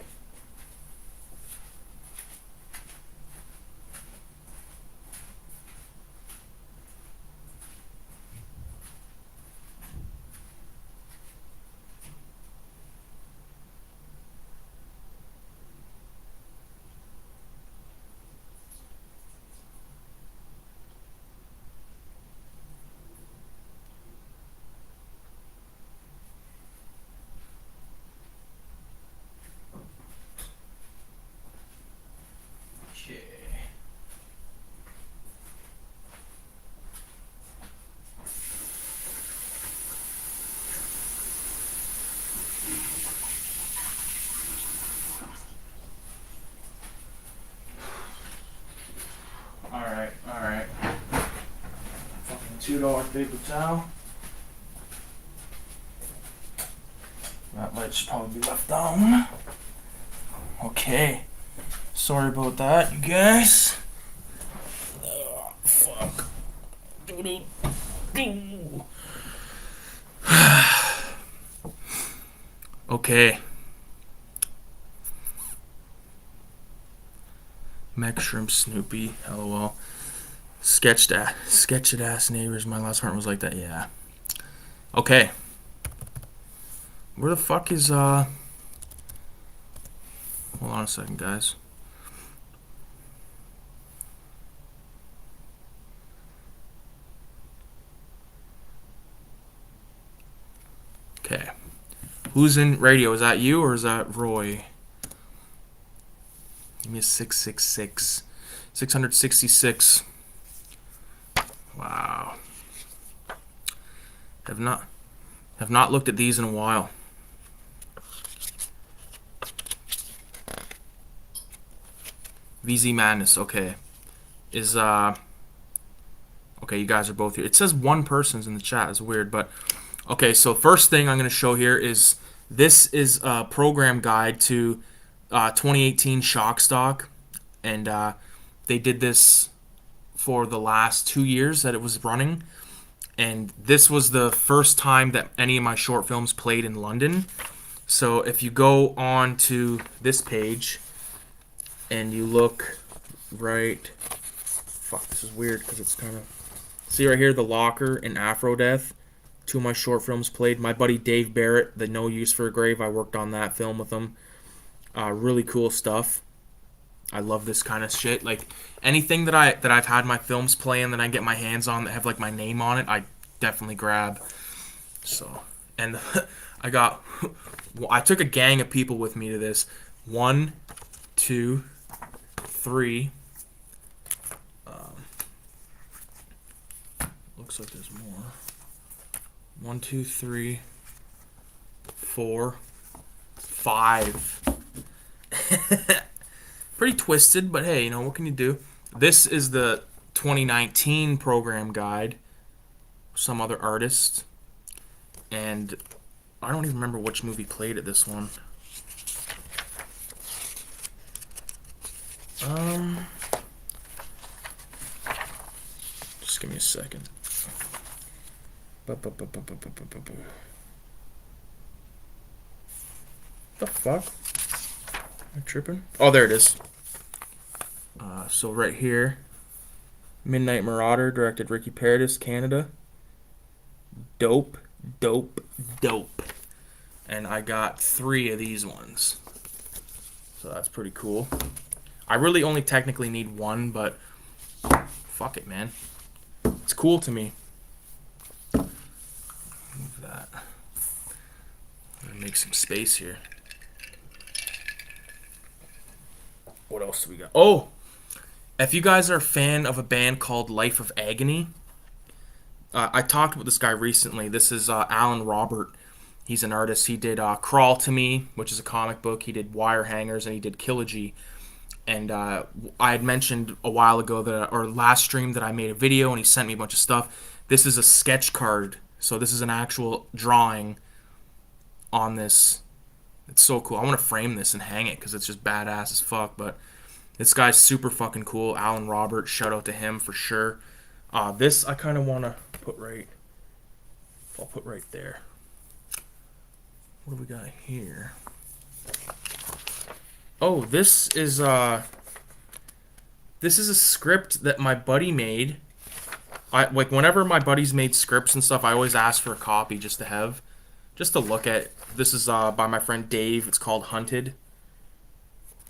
Alright. Fucking $2 paper towel. That light should probably be left on. Okay. Sorry about that, you guys. Oh, fuck. Okay. Mech Shrimp Snoopy, lol. Sketched ass neighbors. My last heart was like that. Yeah. Okay. Where the fuck is Hold on a second, guys. Okay. Who's in radio? Is that you or is that Roy? Give me a 666. 666. Wow. Have not looked at these in a while. VZ Madness, okay. Is okay, you guys are both here. It says one person's in the chat. It's weird, but okay, so first thing I'm going to show here is this is a program guide to 2018 Shock Stock, and they did this for the last 2 years that it was running, and this was the first time that any of my short films played in London. So if you go on to this page and you look right, fuck, this is weird because it's kind of, see right here, The Locker and Afrodeath, 2 of my short films played. My buddy Dave Barrett, the No Use for a Grave, I worked on that film with him. Really cool stuff. I love this kind of shit. Like anything that I've had my films playing that I get my hands on that have like my name on it, I definitely grab. So, and I took a gang of people with me to this. 1, 2, 3. Looks like there's more. 1, 2, 3, 4, 5. Pretty twisted, but hey, you know, what can you do? This is the 2019 program guide. Some other artist. And I don't even remember which movie played at this one. Just give me a second. The fuck? Am I tripping? Oh, there it is. So right here, Midnight Marauder, directed Ricky Paradis, Canada. Dope, dope, dope. And I got 3 of these ones. So that's pretty cool. I really only technically need 1, but fuck it, man. It's cool to me. Move that. I'm gonna make some space here. What else do we got? Oh! If you guys are a fan of a band called Life of Agony, I talked with this guy recently. This is Alan Robert. He's an artist. He did Crawl to Me, which is a comic book. He did Wire Hangers, and he did Killogy. And I had mentioned a while ago that, or last stream, that I made a video, and he sent me a bunch of stuff. This is a sketch card, so this is an actual drawing on this. It's so cool. I want to frame this and hang it because it's just badass as fuck. But this guy's super fucking cool. Alan Robert, shout out to him for sure. This I kind of want to put right. I'll put right there. What do we got here? Oh, this is a script that my buddy made. Like whenever my buddies made scripts and stuff, I always ask for a copy just to have, just to look at. This is by my friend Dave. It's called Hunted.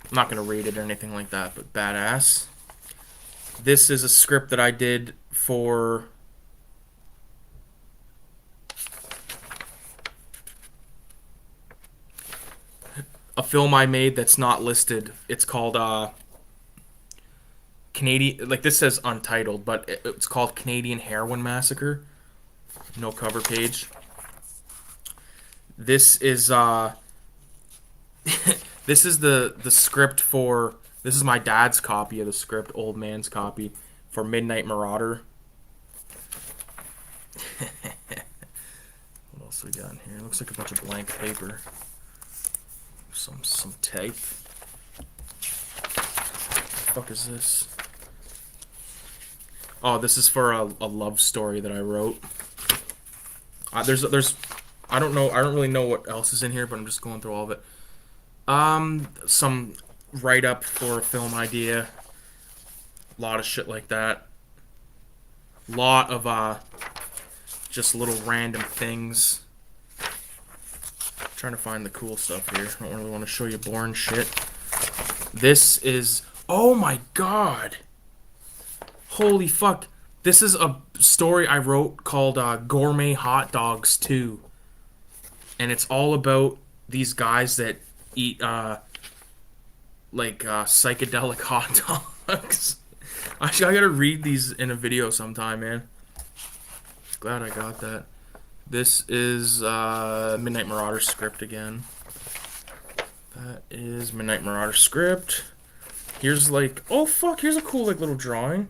I'm not gonna read it or anything like that, but badass. This is a script that I did for a film I made that's not listed. It's called Canadian. Like this says Untitled, but it's called Canadian Heroin Massacre. No cover page. This is this is the script for. This is my dad's copy of the script, old man's copy for Midnight Marauder. What else we got in here? It looks like a bunch of blank paper. Some tape. What the fuck is this? Oh, this is for a love story that I wrote. There's I don't know. I don't really know what else is in here, but I'm just going through all of it. Some write up for a film idea. A lot of shit like that. Lot of just little random things. Trying to find the cool stuff here. I don't really want to show you boring shit. This is... Oh my god! Holy fuck. This is a story I wrote called Gourmet Hot Dogs 2. And it's all about these guys that eat psychedelic hot dogs. I gotta read these in a video sometime, man. Glad I got that. This is Midnight Marauder script again. That is Midnight Marauder script. Here's like, oh fuck, here's a cool like little drawing.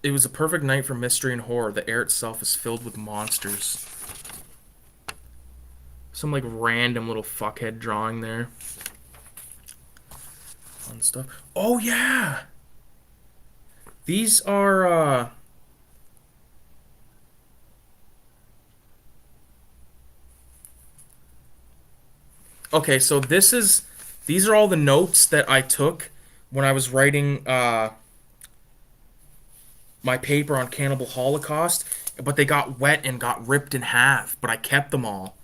It was a perfect night for mystery and horror. The air itself is filled with monsters. Some like random little fuckhead drawing there. Fun stuff. Oh yeah! These are, okay, so these are all the notes that I took when I was writing, my paper on Cannibal Holocaust, but they got wet and got ripped in half, but I kept them all.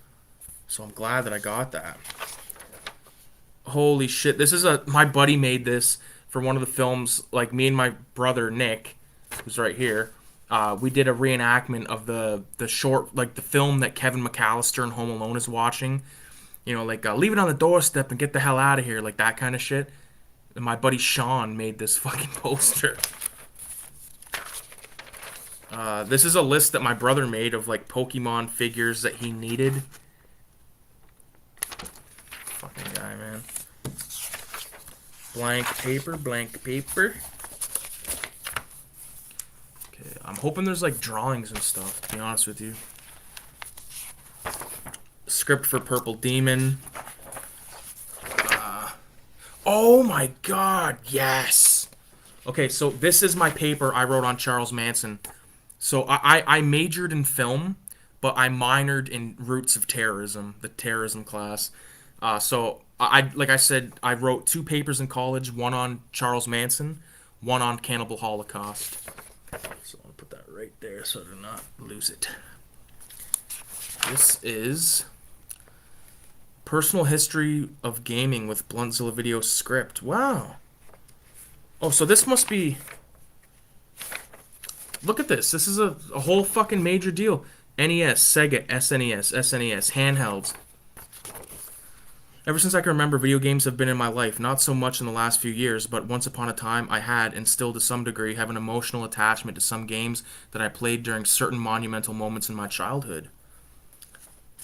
So I'm glad that I got that. Holy shit, this is my buddy made this for one of the films, like me and my brother Nick, who's right here, we did a reenactment of the short, like the film that Kevin McAllister in Home Alone is watching. You know, like leave it on the doorstep and get the hell out of here, like that kind of shit. And my buddy Sean made this fucking poster. This is a list that my brother made of like Pokemon figures that he needed. man. Blank paper, blank paper. Okay, I'm hoping there's like drawings and stuff, to be honest with you. Script for Purple Demon. Oh my god, yes! Okay, so this is my paper I wrote on Charles Manson. So I majored in film, but I minored in roots of terrorism, the terrorism class. So like I said, I wrote 2 papers in college, one on Charles Manson, one on Cannibal Holocaust. So I'll put that right there so to not lose it. This is Personal History of Gaming with Bluntzilla Video Script. Wow. Oh, so this must be... Look at this. This is a whole fucking major deal. NES, Sega, SNES, handhelds. Ever since I can remember, video games have been in my life. Not so much in the last few years, but once upon a time I had, and still to some degree, have an emotional attachment to some games that I played during certain monumental moments in my childhood.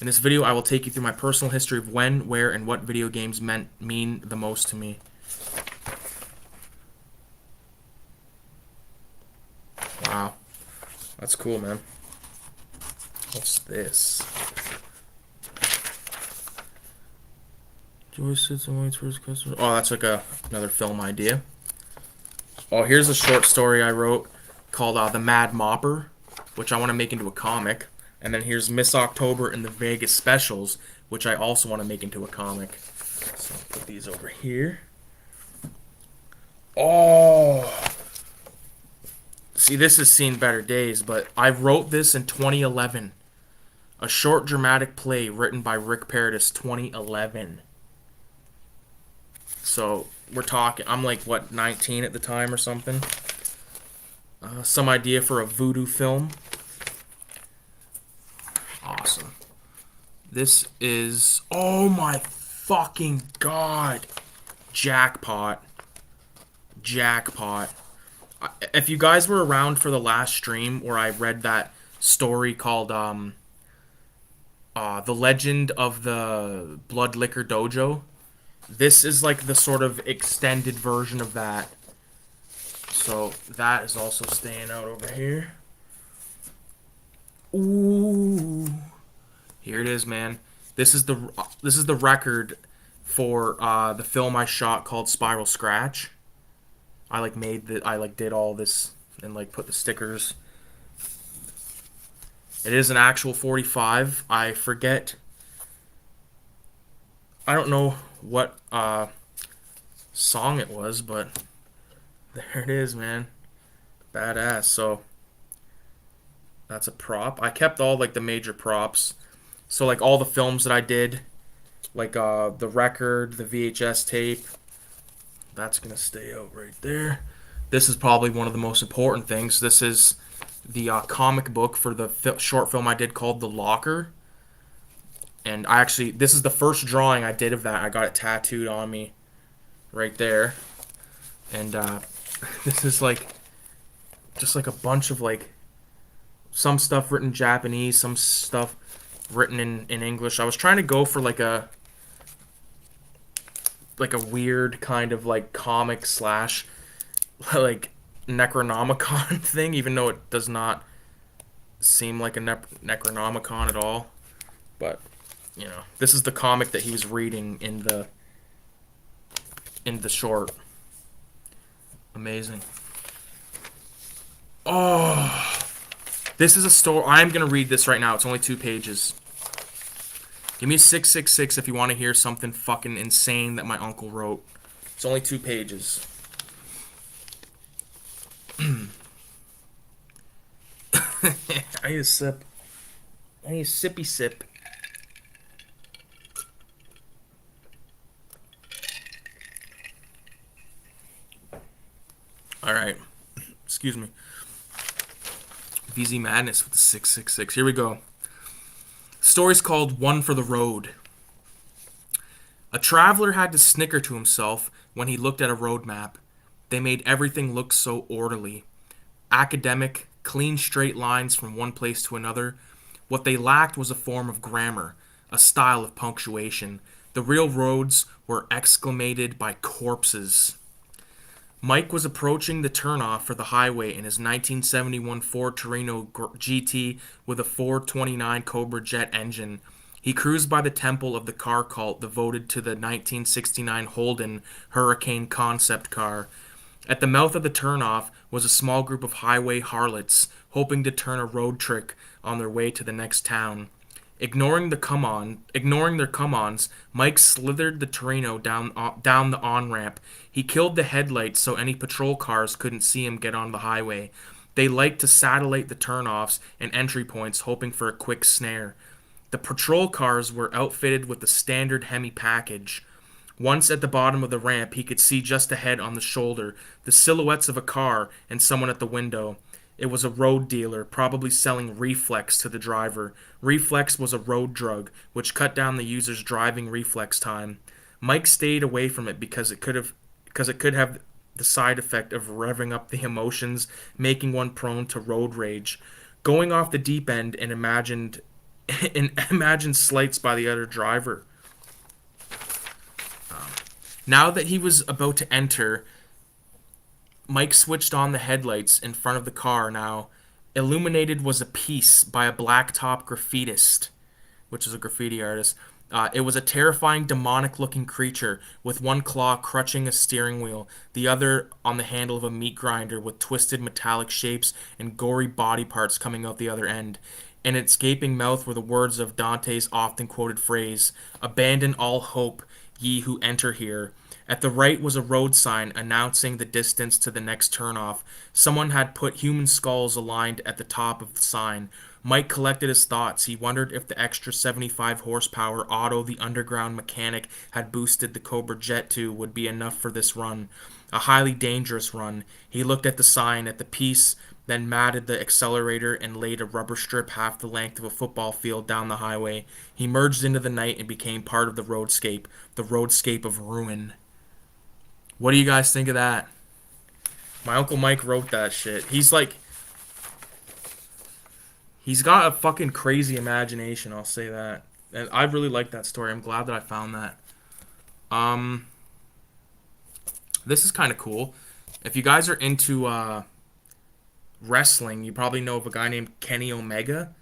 In this video, I will take you through my personal history of when, where, and what video games mean the most to me. Wow. That's cool, man. What's this? Joyce sits and waits for his customer. Oh, that's like another film idea. Oh, here's a short story I wrote called The Mad Mopper, which I want to make into a comic. And then here's Miss October and the Vegas Specials, which I also want to make into a comic. So I'll put these over here. Oh! See, this has seen better days, but I wrote this in 2011. A short dramatic play written by Rick Paradis, 2011. So, we're talking, I'm like, what, 19 at the time or something? Some idea for a voodoo film. Awesome. This is... Oh my fucking god. Jackpot. Jackpot. If you guys were around for the last stream where I read that story called The Legend of the Blood Liquor Dojo, this is like the sort of extended version of that. So that is also staying out over here. Ooh. Here it is, man. This is the record for the film I shot called Spiral Scratch. I did all this and like put the stickers. It is an actual 45. I forget. I don't know what song it was, but there it is, man. Badass. So that's a prop. I kept all like the major props. So like all the films that I did, like the record, the VHS tape, that's gonna stay out right there. This is probably one of the most important things. This is the comic book for the short film I did called The Locker. And this is the first drawing I did of that. I got it tattooed on me right there. And this is like just like a bunch of like some stuff written in Japanese, some stuff written in English. I was trying to go for like a weird kind of like comic slash like Necronomicon thing, even though it does not seem like a Necronomicon at all. But you know, this is the comic that he was reading in the short. Amazing. Oh, this is a story. I'm gonna read this right now. It's only 2 pages. Give me a 666 if you want to hear something fucking insane that my uncle wrote. It's only 2 pages. I need a sip. I need a sippy sip. Alright. Excuse me. VZ Madness with the 666. Here we go. The story's called One for the Road. A traveler had to snicker to himself when he looked at a road map. They made everything look so orderly. Academic, clean straight lines from one place to another. What they lacked was a form of grammar, a style of punctuation. The real roads were exclamated by corpses. Mike was approaching the turnoff for the highway in his 1971 Ford Torino GT with a 429 Cobra Jet engine. He cruised by the temple of the car cult devoted to the 1969 Holden Hurricane concept car. At the mouth of the turnoff was a small group of highway harlots hoping to turn a road trick on their way to the next town. Ignoring their come-ons, Mike slithered the Torino down the on-ramp. He killed the headlights so any patrol cars couldn't see him get on the highway. They liked to satellite the turnoffs and entry points, hoping for a quick snare. The patrol cars were outfitted with the standard Hemi package. Once at the bottom of the ramp, he could see just ahead on the shoulder the silhouettes of a car and someone at the window. It was a road dealer, probably selling Reflex to the driver. Reflex was a road drug, which cut down the user's driving reflex time. Mike stayed away from it because it could have the side effect of revving up the emotions, making one prone to road rage. Going off the deep end and imagined slights by the other driver. Now that he was about to enter, Mike switched on the headlights in front of the car now. Illuminated was a piece by a blacktop graffitist, which is a graffiti artist. It was a terrifying, demonic-looking creature with one claw crutching a steering wheel, the other on the handle of a meat grinder with twisted metallic shapes and gory body parts coming out the other end. In its gaping mouth were the words of Dante's often-quoted phrase, "Abandon all hope, ye who enter here." At the right was a road sign announcing the distance to the next turnoff. Someone had put human skulls aligned at the top of the sign. Mike collected his thoughts. He wondered if the extra 75 horsepower Otto the underground mechanic had boosted the Cobra Jet to would be enough for this run. A highly dangerous run. He looked at the sign, at the piece, then matted the accelerator and laid a rubber strip half the length of a football field down the highway. He merged into the night and became part of the roadscape of ruin. What do you guys think of that? My Uncle Mike wrote that shit. He's got a fucking crazy imagination, I'll say that. And I really like that story. I'm glad that I found that. This is kind of cool. If you guys are into wrestling, you probably know of a guy named Kenny Omega.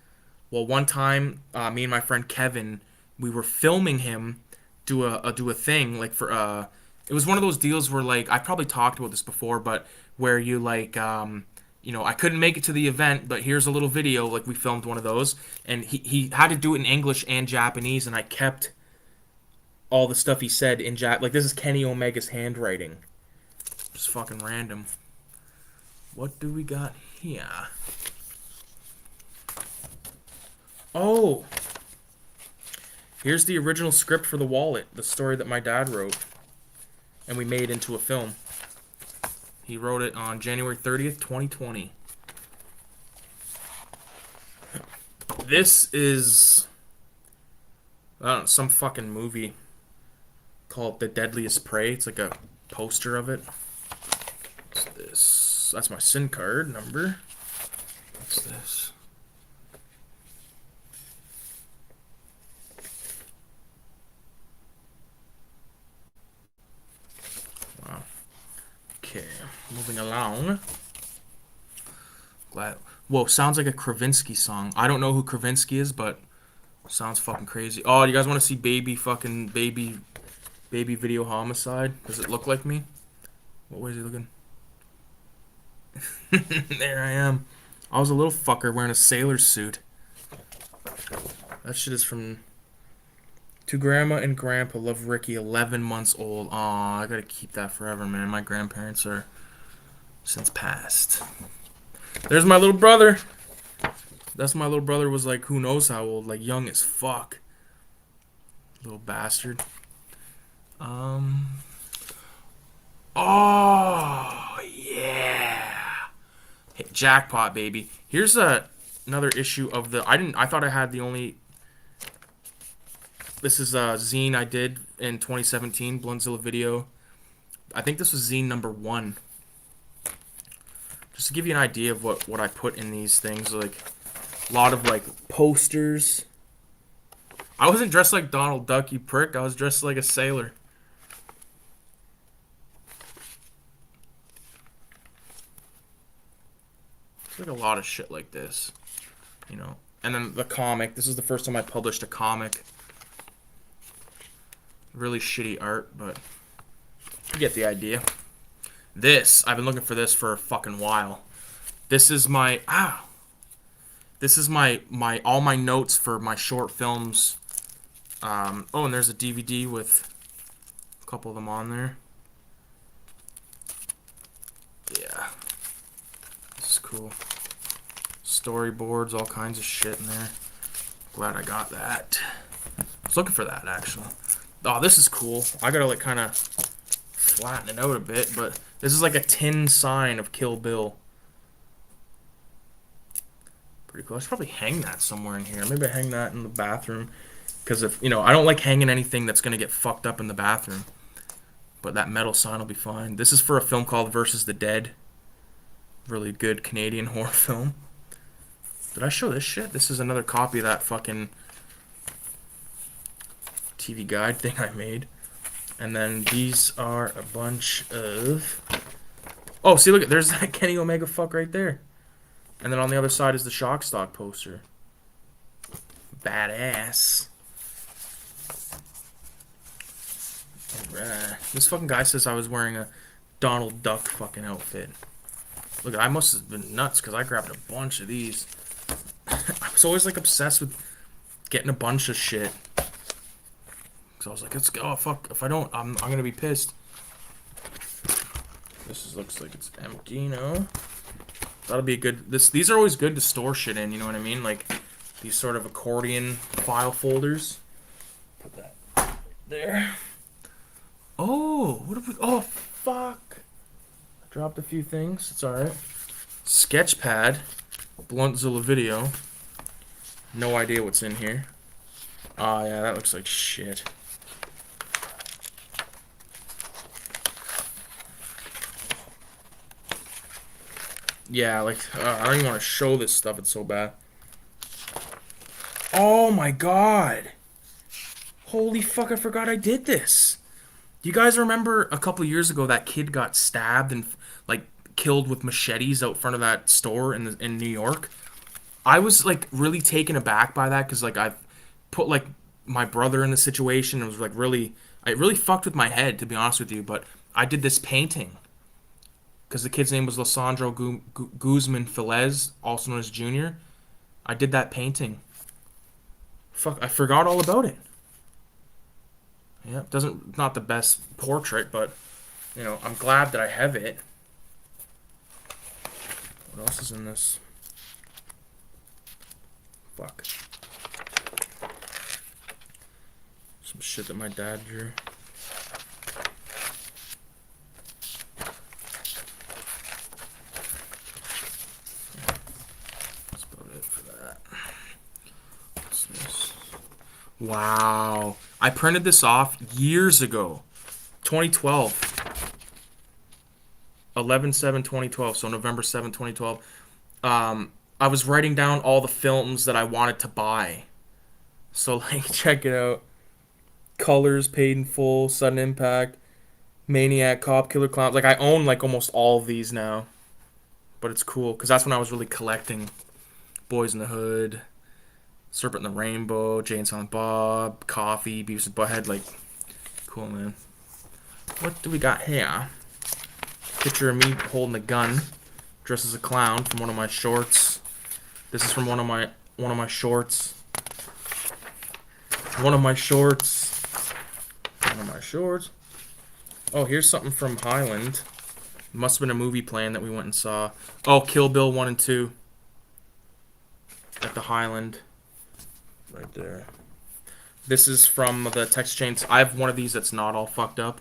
Well, one time, me and my friend Kevin, we were filming him do a thing like for it was one of those deals where, like, I probably talked about this before, but where you, like, I couldn't make it to the event, but here's a little video, like, we filmed one of those, and he had to do it in English and Japanese, and I kept all the stuff he said in like, this is Kenny Omega's handwriting. Just fucking random. What do we got here? Oh! Here's the original script for The Wallet, the story that my dad wrote. And we made into a film. He wrote it on January 30th, 2020. This is some fucking movie called The Deadliest Prey. It's like a poster of it. What's this? That's my SIM card number. What's this? Okay, moving along. Whoa, sounds like a Kravinsky song. I don't know who Kravinsky is, but sounds fucking crazy. Oh, you guys want to see baby video homicide? Does it look like me? What way is he looking? There I am. I was a little fucker wearing a sailor suit. That shit is from... To Grandma and Grandpa love Ricky, 11 months old. Aw, I gotta keep that forever, man. My grandparents are since passed. There's my little brother. That's my little brother was like, who knows how old, like young as fuck. Little bastard. Oh, yeah. Hey, jackpot, baby. Here's another issue of the... I thought I had the only... This is a zine I did in 2017, Blundzilla video. I think this was zine number 1. Just to give you an idea of what I put in these things, like a lot of like posters. I wasn't dressed like Donald Duck, you prick. I was dressed like a sailor. It's like a lot of shit like this, you know. And then the comic. This is the first time I published a comic. Really shitty art, but you get the idea. This, I've been looking for this for a fucking while. This is my This is my all my notes for my short films. Oh, and there's a DVD with a couple of them on there. Yeah. This is cool. Storyboards, all kinds of shit in there. Glad I got that. I was looking for that, actually. Oh, this is cool. I gotta, like, kind of flatten it out a bit, but this is like a tin sign of Kill Bill. Pretty cool. I should probably hang that somewhere in here. Maybe I hang that in the bathroom. Because if, you know, I don't like hanging anything that's going to get fucked up in the bathroom. But that metal sign will be fine. This is for a film called Versus the Dead. Really good Canadian horror film. Did I show this shit? This is another copy of that fucking TV guide thing I made. And then these are a bunch of... Oh, see, look, there's that Kenny Omega fuck right there. And then on the other side is the Shockstock poster. Badass. Alright. This fucking guy says I was wearing a Donald Duck fucking outfit. Look, I must have been nuts because I grabbed a bunch of these. I was always like obsessed with getting a bunch of shit. Because I was like, let's go. Oh, fuck. If I don't, I'm going to be pissed. Looks like it's empty, no? That'll be a good... These are always good to store shit in, you know what I mean? Like, these sort of accordion file folders. Put that there. Oh, what have we... Oh, fuck. I dropped a few things. It's alright. Sketchpad. Bluntzilla video. No idea what's in here. Oh, yeah, that looks like shit. Yeah, like, I don't even want to show this stuff. It's so bad. Oh my god. Holy fuck, I forgot I did this. Do you guys remember a couple years ago that kid got stabbed and, like, killed with machetes out front of that store in New York? I was, like, really taken aback by that because, like, I put, like, my brother in the situation. It was, like, really... It really fucked with my head, to be honest with you, but I did this painting. Because the kid's name was Lissandro Guzman Filez, also known as Junior. I did that painting. Fuck, I forgot all about it. Yeah, not the best portrait, but, you know, I'm glad that I have it. What else is in this? Fuck. Some shit that my dad drew. Wow. I printed this off years ago. 2012. 11/7/2012, so November 7, 2012. I was writing down all the films that I wanted to buy. So, like, check it out. Colors, Paid in Full, Sudden Impact, Maniac, Cop, Killer Clowns. Like, I own, like, almost all of these now. But it's cool, because that's when I was really collecting Boys in the Hood, Serpent in the Rainbow, Jane Silent Bob, Coffee, Beavis and Butthead. Like, cool, man. What do we got here? Picture of me holding a gun, dressed as a clown from one of my shorts. This is from one of my shorts. One of my shorts. Oh, here's something from Highland. Must have been a movie playing that we went and saw. Oh, Kill Bill 1 and 2. At the Highland. Right there. This is from the Texas Chainsaw. I have one of these that's not all fucked up.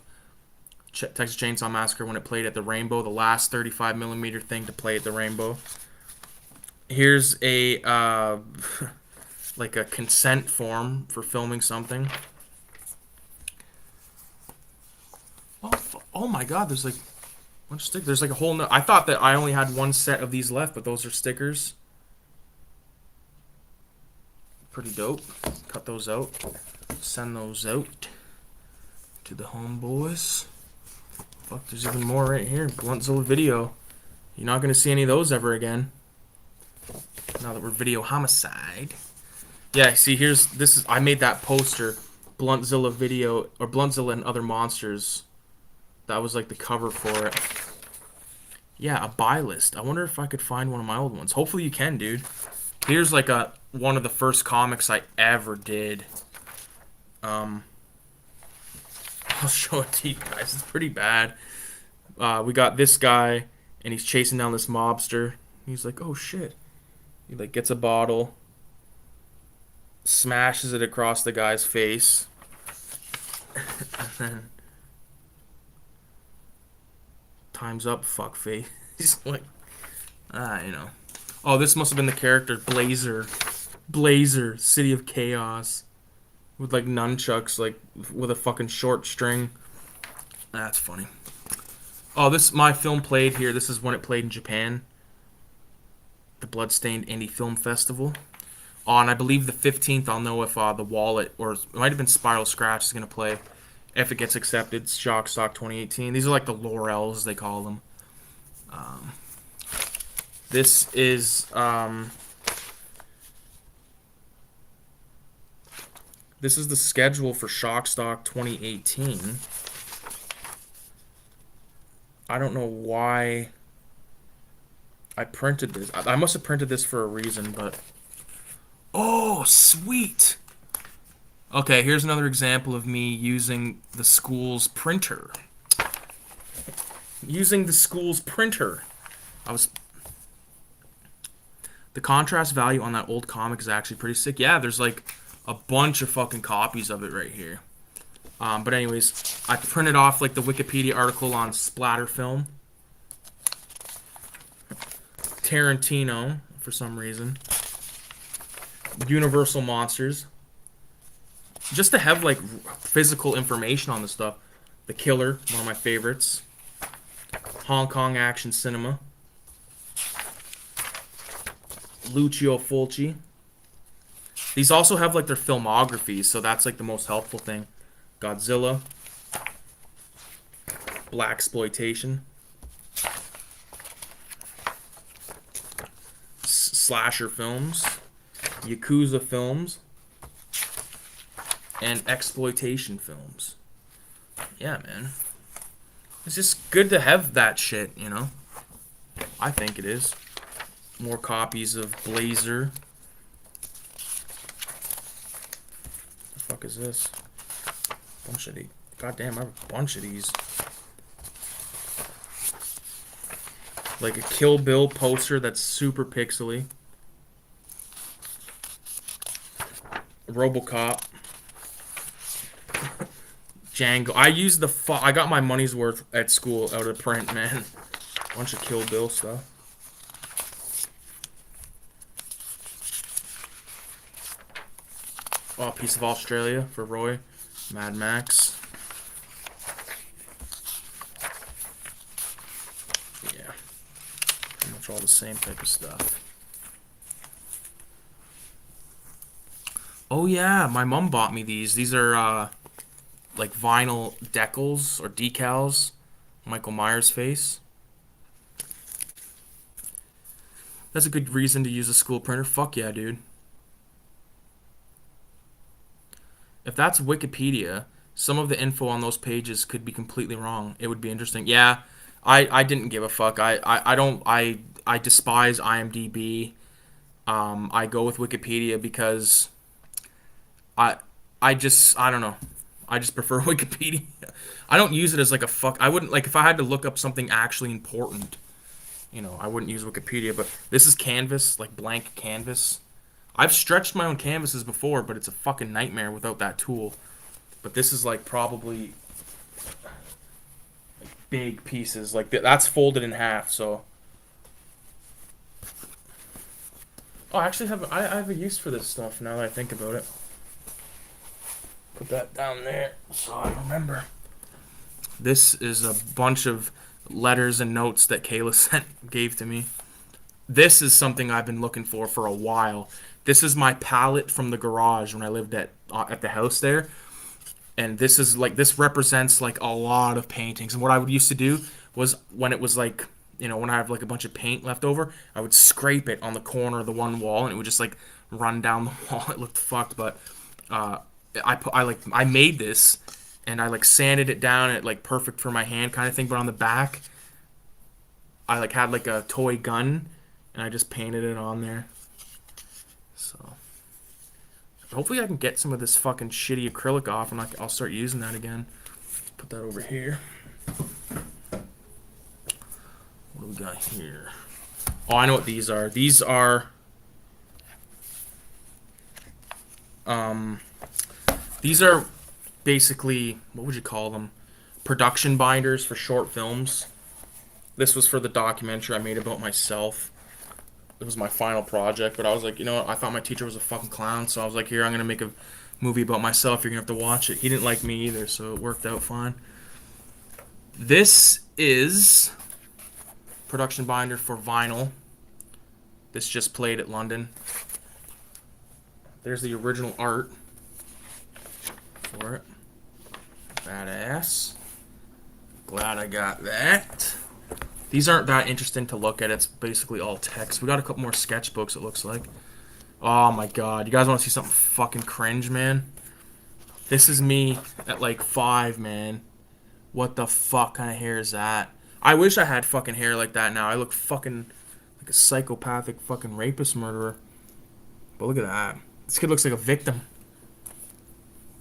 Texas Chainsaw Massacre when it played at the Rainbow. The last 35mm thing to play at the Rainbow. Here's a, like a consent form for filming something. Oh my god, there's like a bunch of stickers. There's like a whole... I thought that I only had one set of these left, but those are stickers. Pretty dope. cut those out. Send those out to the homeboys. Fuck, there's even more right here. Bluntzilla video. You're not going to see any of those ever again. Now that we're video homicide. Yeah, see, I made that poster. Bluntzilla video, or Bluntzilla and Other Monsters. That was like the cover for it. Yeah, a buy list. I wonder if I could find one of my old ones. Hopefully you can, dude. Here's like one of the first comics I ever did. I'll show it to you guys. It's pretty bad. We got this guy, and he's chasing down this mobster. He's like, oh shit. He like gets a bottle, smashes it across the guy's face, and then time's up, fuckface. He's like, you know. Oh, this must have been the character Blazer, City of Chaos, with like nunchucks, like with a fucking short string. That's funny. Oh, my film played here. This is when it played in Japan. The Bloodstained Indie Film Festival. On, I believe, the 15th, I'll know if The Wallet, or it might have been Spiral Scratch, is going to play. If it gets accepted, it's Shockstock 2018. These are like the Laurels, they call them. This is... this is the schedule for Shockstock 2018. I don't know why I printed this. I must have printed this for a reason, but... Oh, sweet! Okay, here's another example of me using the school's printer. The contrast value on that old comic is actually pretty sick. Yeah, there's like a bunch of fucking copies of it right here. But anyways, I printed off like the Wikipedia article on splatter film. Tarantino, for some reason. Universal Monsters. Just to have like physical information on the stuff. The Killer, one of my favorites. Hong Kong Action Cinema. Lucio Fulci. These also have like their filmographies, so that's like the most helpful thing. Godzilla. Blaxploitation. Slasher films. Yakuza films. And exploitation films. Yeah, man. It's just good to have that shit, you know? I think it is. More copies of Blazer. The fuck is this? Bunch of these. Goddamn, I have a bunch of these. Like a Kill Bill poster that's super pixely. RoboCop. Django. I got my money's worth at school out of print, man. Bunch of Kill Bill stuff. Oh, Piece of Australia for Roy. Mad Max. Yeah. Pretty much all the same type of stuff. Oh yeah, my mom bought me these. These are like vinyl decals or decals. Michael Myers' face. That's a good reason to use a school printer. Fuck yeah, dude. If that's Wikipedia, some of the info on those pages could be completely wrong. It would be interesting. Yeah, I didn't give a fuck. I despise IMDb. I go with Wikipedia because I don't know. I just prefer Wikipedia. I don't use it as like a fuck. I wouldn't, like, if I had to look up something actually important, you know, I wouldn't use Wikipedia. But this is canvas, like blank canvas. I've stretched my own canvases before, but it's a fucking nightmare without that tool. But this is like probably like big pieces. Like that's folded in half, so. Oh, I actually I have a use for this stuff now that I think about it. Put that down there so I remember. This is a bunch of letters and notes that Kayla gave to me. This is something I've been looking for a while. This is my palette from the garage when I lived at the house there. And this is like, this represents like a lot of paintings. And what I would used to do was, when it was like, when I have like a bunch of paint left over, I would scrape it on the corner of the one wall, and it would just like run down the wall. It looked fucked, but uh, I made this, and I like sanded it down at like perfect for my hand kind of thing. But on the back, I like had like a toy gun, and I just painted it on there. So hopefully I can get some of this fucking shitty acrylic off, and I'll start using that again. Put that over here. What do we got here? Oh, I know what these are. These are basically, what would you call them? Production binders for short films. This was for the documentary I made about myself. It was my final project, but I was like, I thought my teacher was a fucking clown, so I was like, here, I'm gonna make a movie about myself. You're gonna have to watch it. He didn't like me either, so it worked out fine. This is production binder for vinyl. This just played at London. There's the original art for it. Badass. Glad I got that. These aren't that interesting to look at. It's basically all text. We got a couple more sketchbooks, it looks like. Oh my god. You guys want to see something fucking cringe, man? This is me at like 5, man. What the fuck kind of hair is that? I wish I had fucking hair like that now. I look fucking like a psychopathic fucking rapist murderer. But look at that. This kid looks like a victim.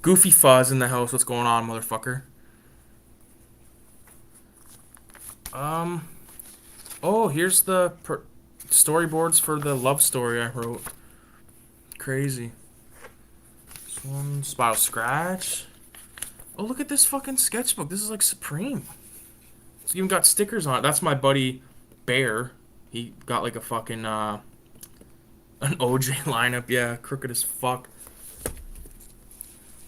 Goofy Fuzz in the house. What's going on, motherfucker? Oh, here's the storyboards for the love story I wrote. Crazy. This one, Spiral Scratch. Oh, look at this fucking sketchbook. This is like supreme. It's even got stickers on it. That's my buddy Bear. He got like a fucking an OJ lineup. Yeah, crooked as fuck.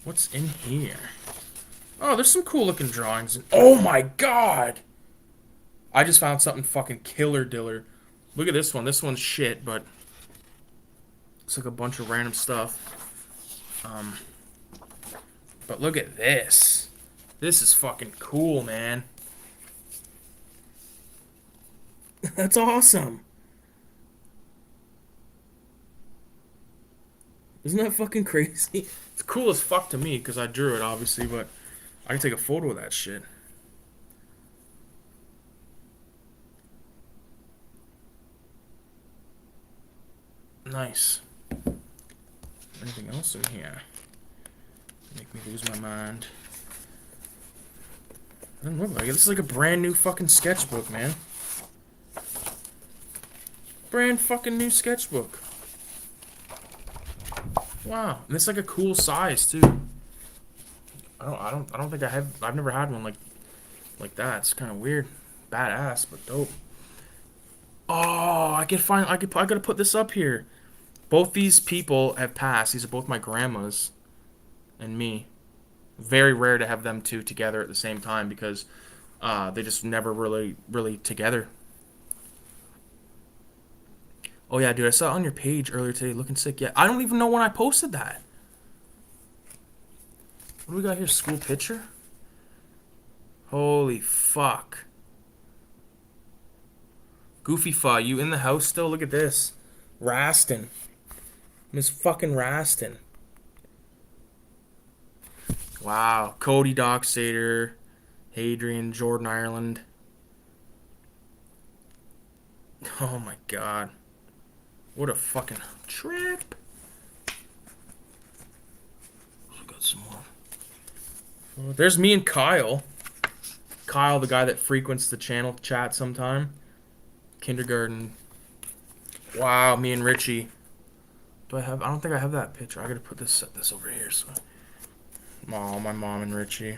What's in here? Oh, there's some cool looking drawings. Oh my god! I just found something fucking killer diller. Look at this one. This one's shit, but it's like a bunch of random stuff. But look at this. This is fucking cool, man. That's awesome. Isn't that fucking crazy? It's cool as fuck to me because I drew it, obviously, but I can take a photo of that shit. Nice. Anything else in here? Make me lose my mind. Doesn't look like it. This is like a brand new fucking sketchbook, man. Brand fucking new sketchbook. Wow, and it's like a cool size too. I don't think I've never had one like that. It's kind of weird, badass, but dope. Oh, I gotta put this up here. Both these people have passed. These are both my grandmas and me. Very rare to have them two together at the same time because they just never really together. Oh yeah, dude, I saw it on your page earlier today, looking sick. Yeah, I don't even know when I posted that. What do we got here? School picture? Holy fuck. Goofy Fa, you in the house still? Look at this. Raston. Miss fucking Raston. Wow. Cody Dockstader. Hadrian. Jordan Ireland. Oh my god. What a fucking trip. I got some more. Oh, there's me and Kyle. Kyle, the guy that frequents the channel chat sometime. Kindergarten. Wow, me and Richie. I don't think I have that picture. I gotta set this over here. So, oh, my mom and Richie.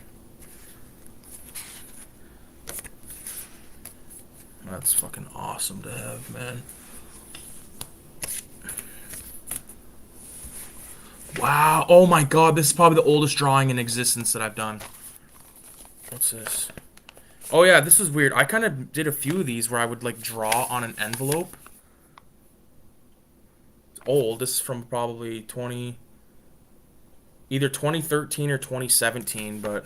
That's fucking awesome to have, man. Wow. Oh my god, this is probably the oldest drawing in existence that I've done. What's this? Oh yeah, this is weird. I kind of did a few of these where I would like draw on an envelope. old. This is from probably either 2013 or 2017, but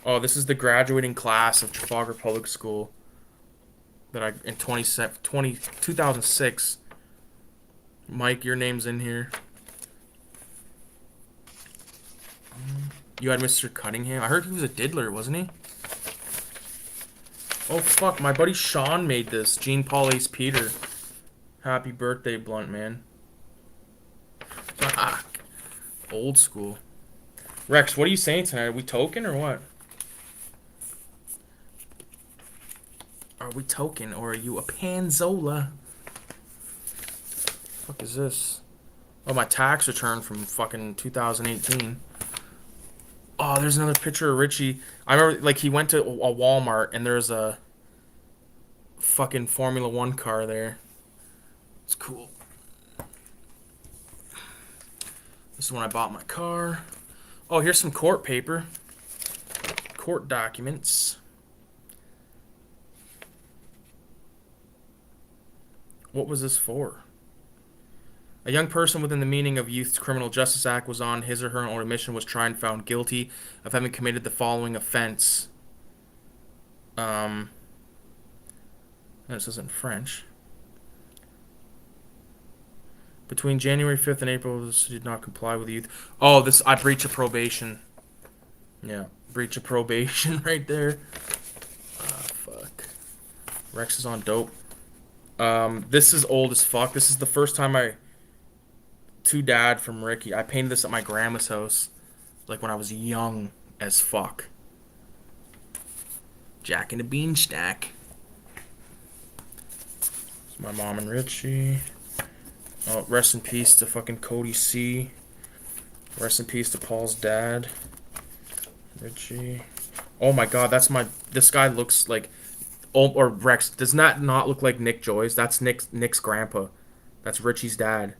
oh, this is the graduating class of Trafalgar Public School that I in 2006. Mike, your name's in here. You had Mr. Cunningham. I heard he was a diddler, wasn't he? Oh fuck, my buddy Sean made this. Jean Paul Ace Peter. Happy birthday, Blunt Man. Ah, old school. Rex, what are you saying tonight? Are we token or what? Are we token or are you a Panzola? Fuck is this? Oh, my tax return from fucking 2018. Oh, there's another picture of Richie. I remember, like, he went to a Walmart and there's a fucking Formula One car there. It's cool. This is when I bought my car. Oh, here's some court paper. Court documents. What was this for? A young person within the meaning of Youth Criminal Justice Act was on his or her own admission was tried and found guilty of having committed the following offense. This is in French. Between January 5th and April, this did not comply with the youth. Oh, this, I breach of probation. Yeah, breach of probation right there. Ah, fuck. Rex is on dope. This is old as fuck. This is the first time to Dad from Ricky. I painted this at my grandma's house, like when I was young as fuck. Jack and the Beanstalk. It's my mom and Richie. Oh, rest in peace to fucking Cody C. Rest in peace to Paul's dad. Richie. Oh my god, that's my... This guy looks like... Oh, or Rex. Does that not look like Nick Joy's? That's Nick's grandpa. That's Richie's dad.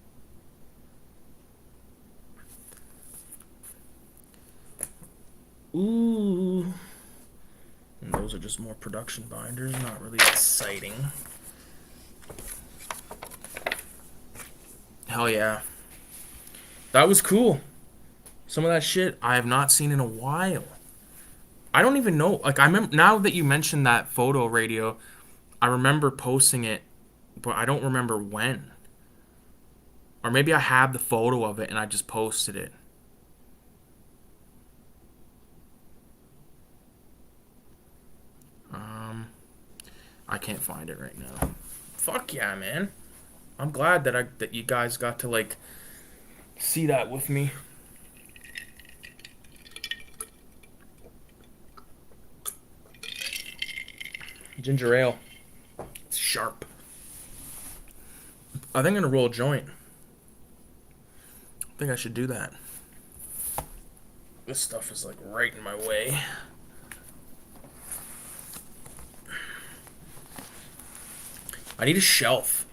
Ooh. And those are just more production binders. Not really exciting. Hell yeah. That was cool. Some of that shit I have not seen in a while. I don't even know. Like, I remember, now that you mentioned that photo radio, I remember posting it, but I don't remember when. Or maybe I have the photo of it and I just posted it. I can't find it right now. Fuck yeah, man. I'm glad that you guys got to, like, see that with me. Ginger ale. It's sharp. I think I'm gonna roll a joint. I think I should do that. This stuff is, like, right in my way. I need a shelf.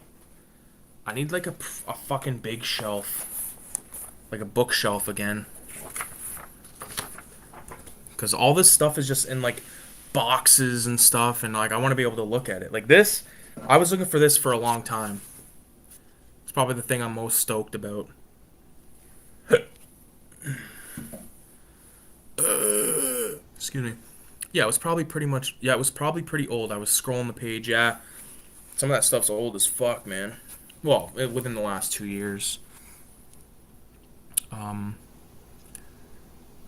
I need, like, a fucking big shelf. Like a bookshelf again. Because all this stuff is just in, like, boxes and stuff. And, like, I want to be able to look at it. Like, this, I was looking for this for a long time. It's probably the thing I'm most stoked about. Excuse me. Yeah, it was probably pretty much... Yeah, it was probably pretty old. I was scrolling the page, yeah. Some of that stuff's old as fuck, man. Well, within the last 2 years.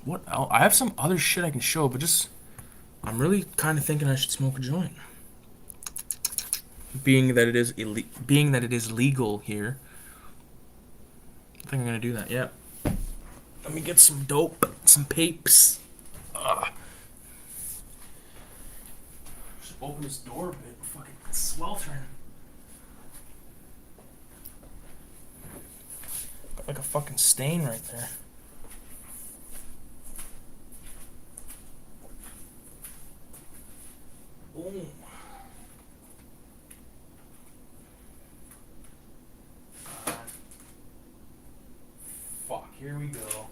What else? I have some other shit I can show, but just... I'm really kind of thinking I should smoke a joint. Being that it is legal here. I think I'm gonna do that, yeah. Let me get some dope, some papes. Just open this door a bit. Fucking sweltering. Got like a fucking stain right there. Boom. Fuck, here we go.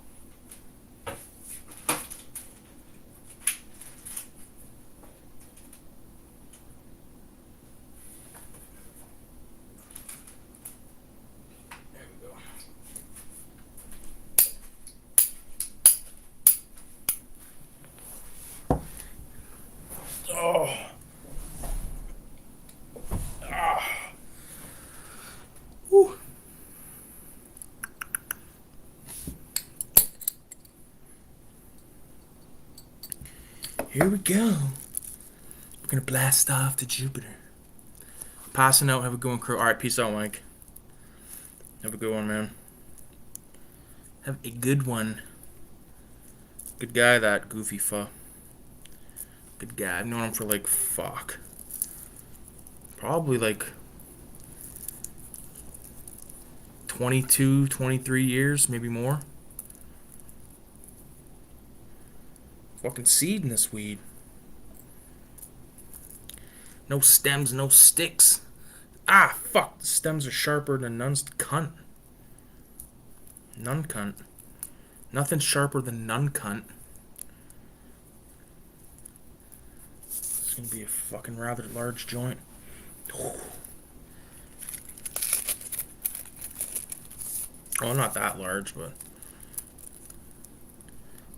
Here we go. We're gonna blast off to Jupiter. Passing out. Have a good one, crew. Alright, peace out, Mike. Have a good one, man. Have a good one. Good guy, that goofy fuck. Good guy. I've known him for like, fuck. Probably like 22, 23 years, maybe more. Fucking seed in this weed. No stems, no sticks. Ah, fuck. The stems are sharper than nuns cunt. Nun cunt. Nothing sharper than nun cunt. It's gonna be a fucking rather large joint. Oh, not that large, but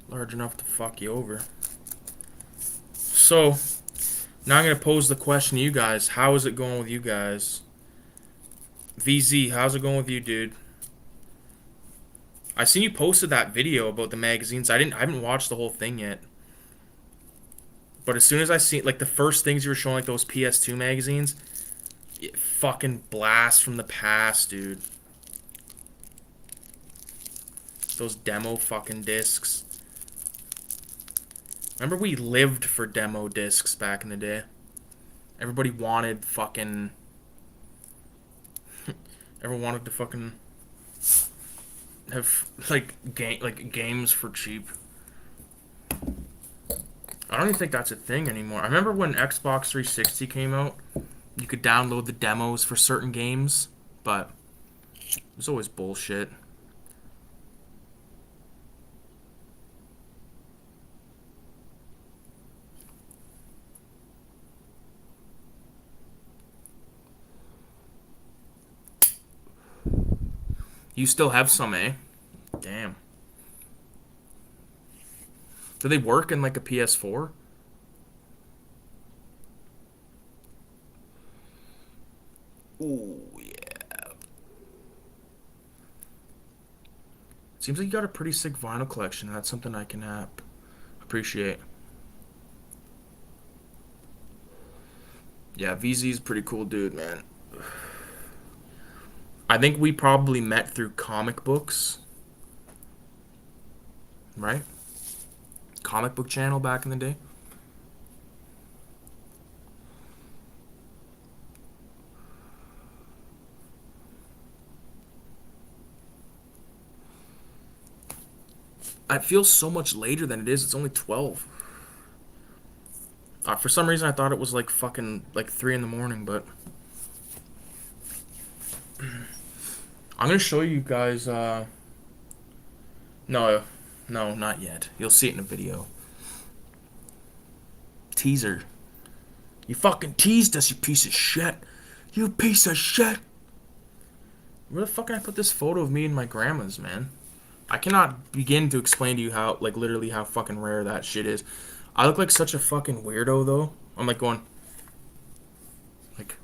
large enough to fuck you over. So, now I'm going to pose the question to you guys. How is it going with you guys? VZ, how's it going with you, dude? I seen you posted that video about the magazines. I haven't watched the whole thing yet. But as soon as I seen, like, the first things you were showing, like, those PS2 magazines, fucking blast from the past, dude. Those demo fucking discs. Remember we lived for demo discs back in the day? Everybody wanted fucking... Everyone wanted to fucking... have, like games for cheap. I don't even think that's a thing anymore. I remember when Xbox 360 came out, you could download the demos for certain games, but it was always bullshit. You still have some, eh? Damn. Do they work in like a PS4? Ooh, yeah. Seems like you got a pretty sick vinyl collection. That's something I can appreciate. Yeah, VZ's pretty cool dude, man. I think we probably met through comic books. Right? Comic book channel back in the day. It feels so much later than it is. It's only 12. For some reason I thought it was like fucking like 3 in the morning, but I'm gonna show you guys no, not yet. You'll see it in a video. Teaser. You fucking teased us, you piece of shit. You piece of shit. Where the fuck can I put this photo of me and my grandma's, man? I cannot begin to explain to you how, like, literally how fucking rare that shit is. I look like such a fucking weirdo, though. I'm, like, going... Like...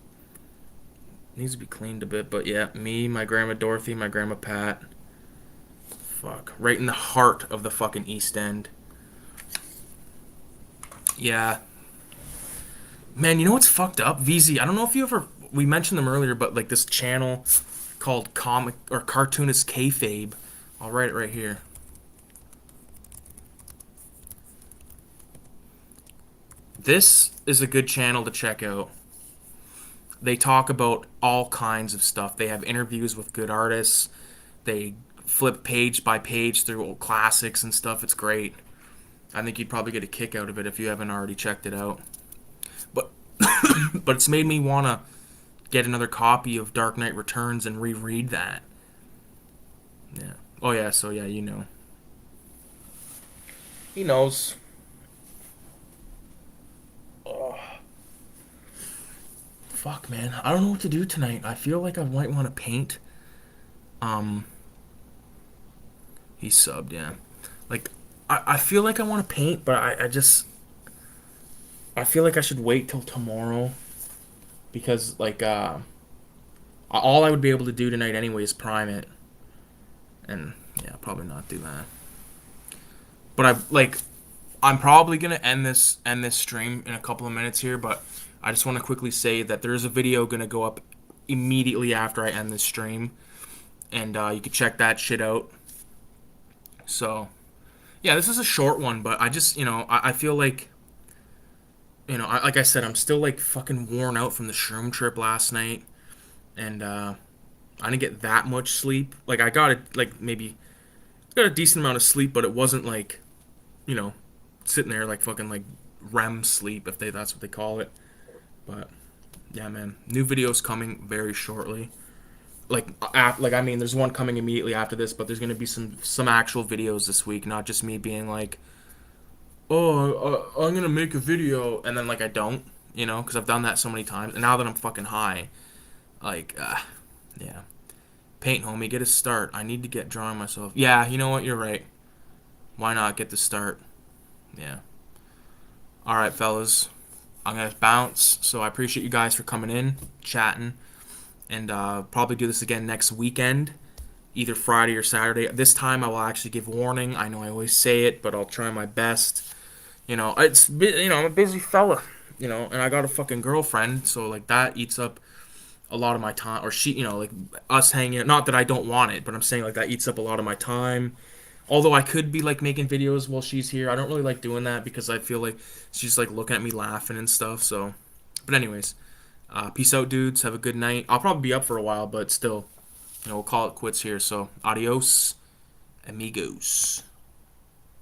Needs to be cleaned a bit, but yeah. Me, my grandma Dorothy, my grandma Pat. Fuck. Right in the heart of the fucking East End. Yeah. Man, you know what's fucked up? VZ, I don't know if you ever... We mentioned them earlier, but, like, this channel called Comic... Or Cartoonist Kayfabe. I'll write it right here. This is a good channel to check out. They talk about all kinds of stuff. They have interviews with good artists. They flip page by page through old classics and stuff. It's great. I think you'd probably get a kick out of it if you haven't already checked it out. But but it's made me want to get another copy of Dark Knight Returns and reread that. Yeah. Oh, yeah, so, yeah, you know. He knows. Oh. Fuck, man. I don't know what to do tonight. I feel like I might want to paint. He subbed, yeah. Like, I feel like I want to paint, but I just... I feel like I should wait till tomorrow. Because, like, all I would be able to do tonight anyway is prime it. And, yeah, probably not do that. But I'm probably gonna end this stream in a couple of minutes here, but I just want to quickly say that there is a video gonna go up immediately after I end this stream, and you can check that shit out. So yeah, this is a short one, but I just I feel like like I said, I'm still like fucking worn out from the shroom trip last night, and I didn't get that much sleep. Like I got it, like maybe got a decent amount of sleep, but it wasn't like you know sitting there like fucking like REM sleep if that's what they call it. But yeah, man, new videos coming very shortly. Like I mean, there's one coming immediately after this, but there's gonna be some actual videos this week, not just me being like, oh, I'm gonna make a video and then like I don't, because I've done that so many times, and now that I'm fucking high, like, yeah. Paint, homie, get a start. I need to get drawing myself. Yeah, you know what? You're right. Why not get the start? Yeah. All right, fellas. I'm gonna bounce. So I appreciate you guys for coming in, chatting, and probably do this again next weekend, either Friday or Saturday. This time I will actually give warning. I know I always say it, but I'll try my best. I'm a busy fella. And I got a fucking girlfriend, so like that eats up a lot of my time, or she, like us hanging out. Not that I don't want it, but I'm saying like that eats up a lot of my time. Although I could be like making videos while she's here. I don't really like doing that because I feel like she's like looking at me laughing and stuff. So, but anyways, peace out, dudes. Have a good night. I'll probably be up for a while, but still, we'll call it quits here. So, adios, amigos.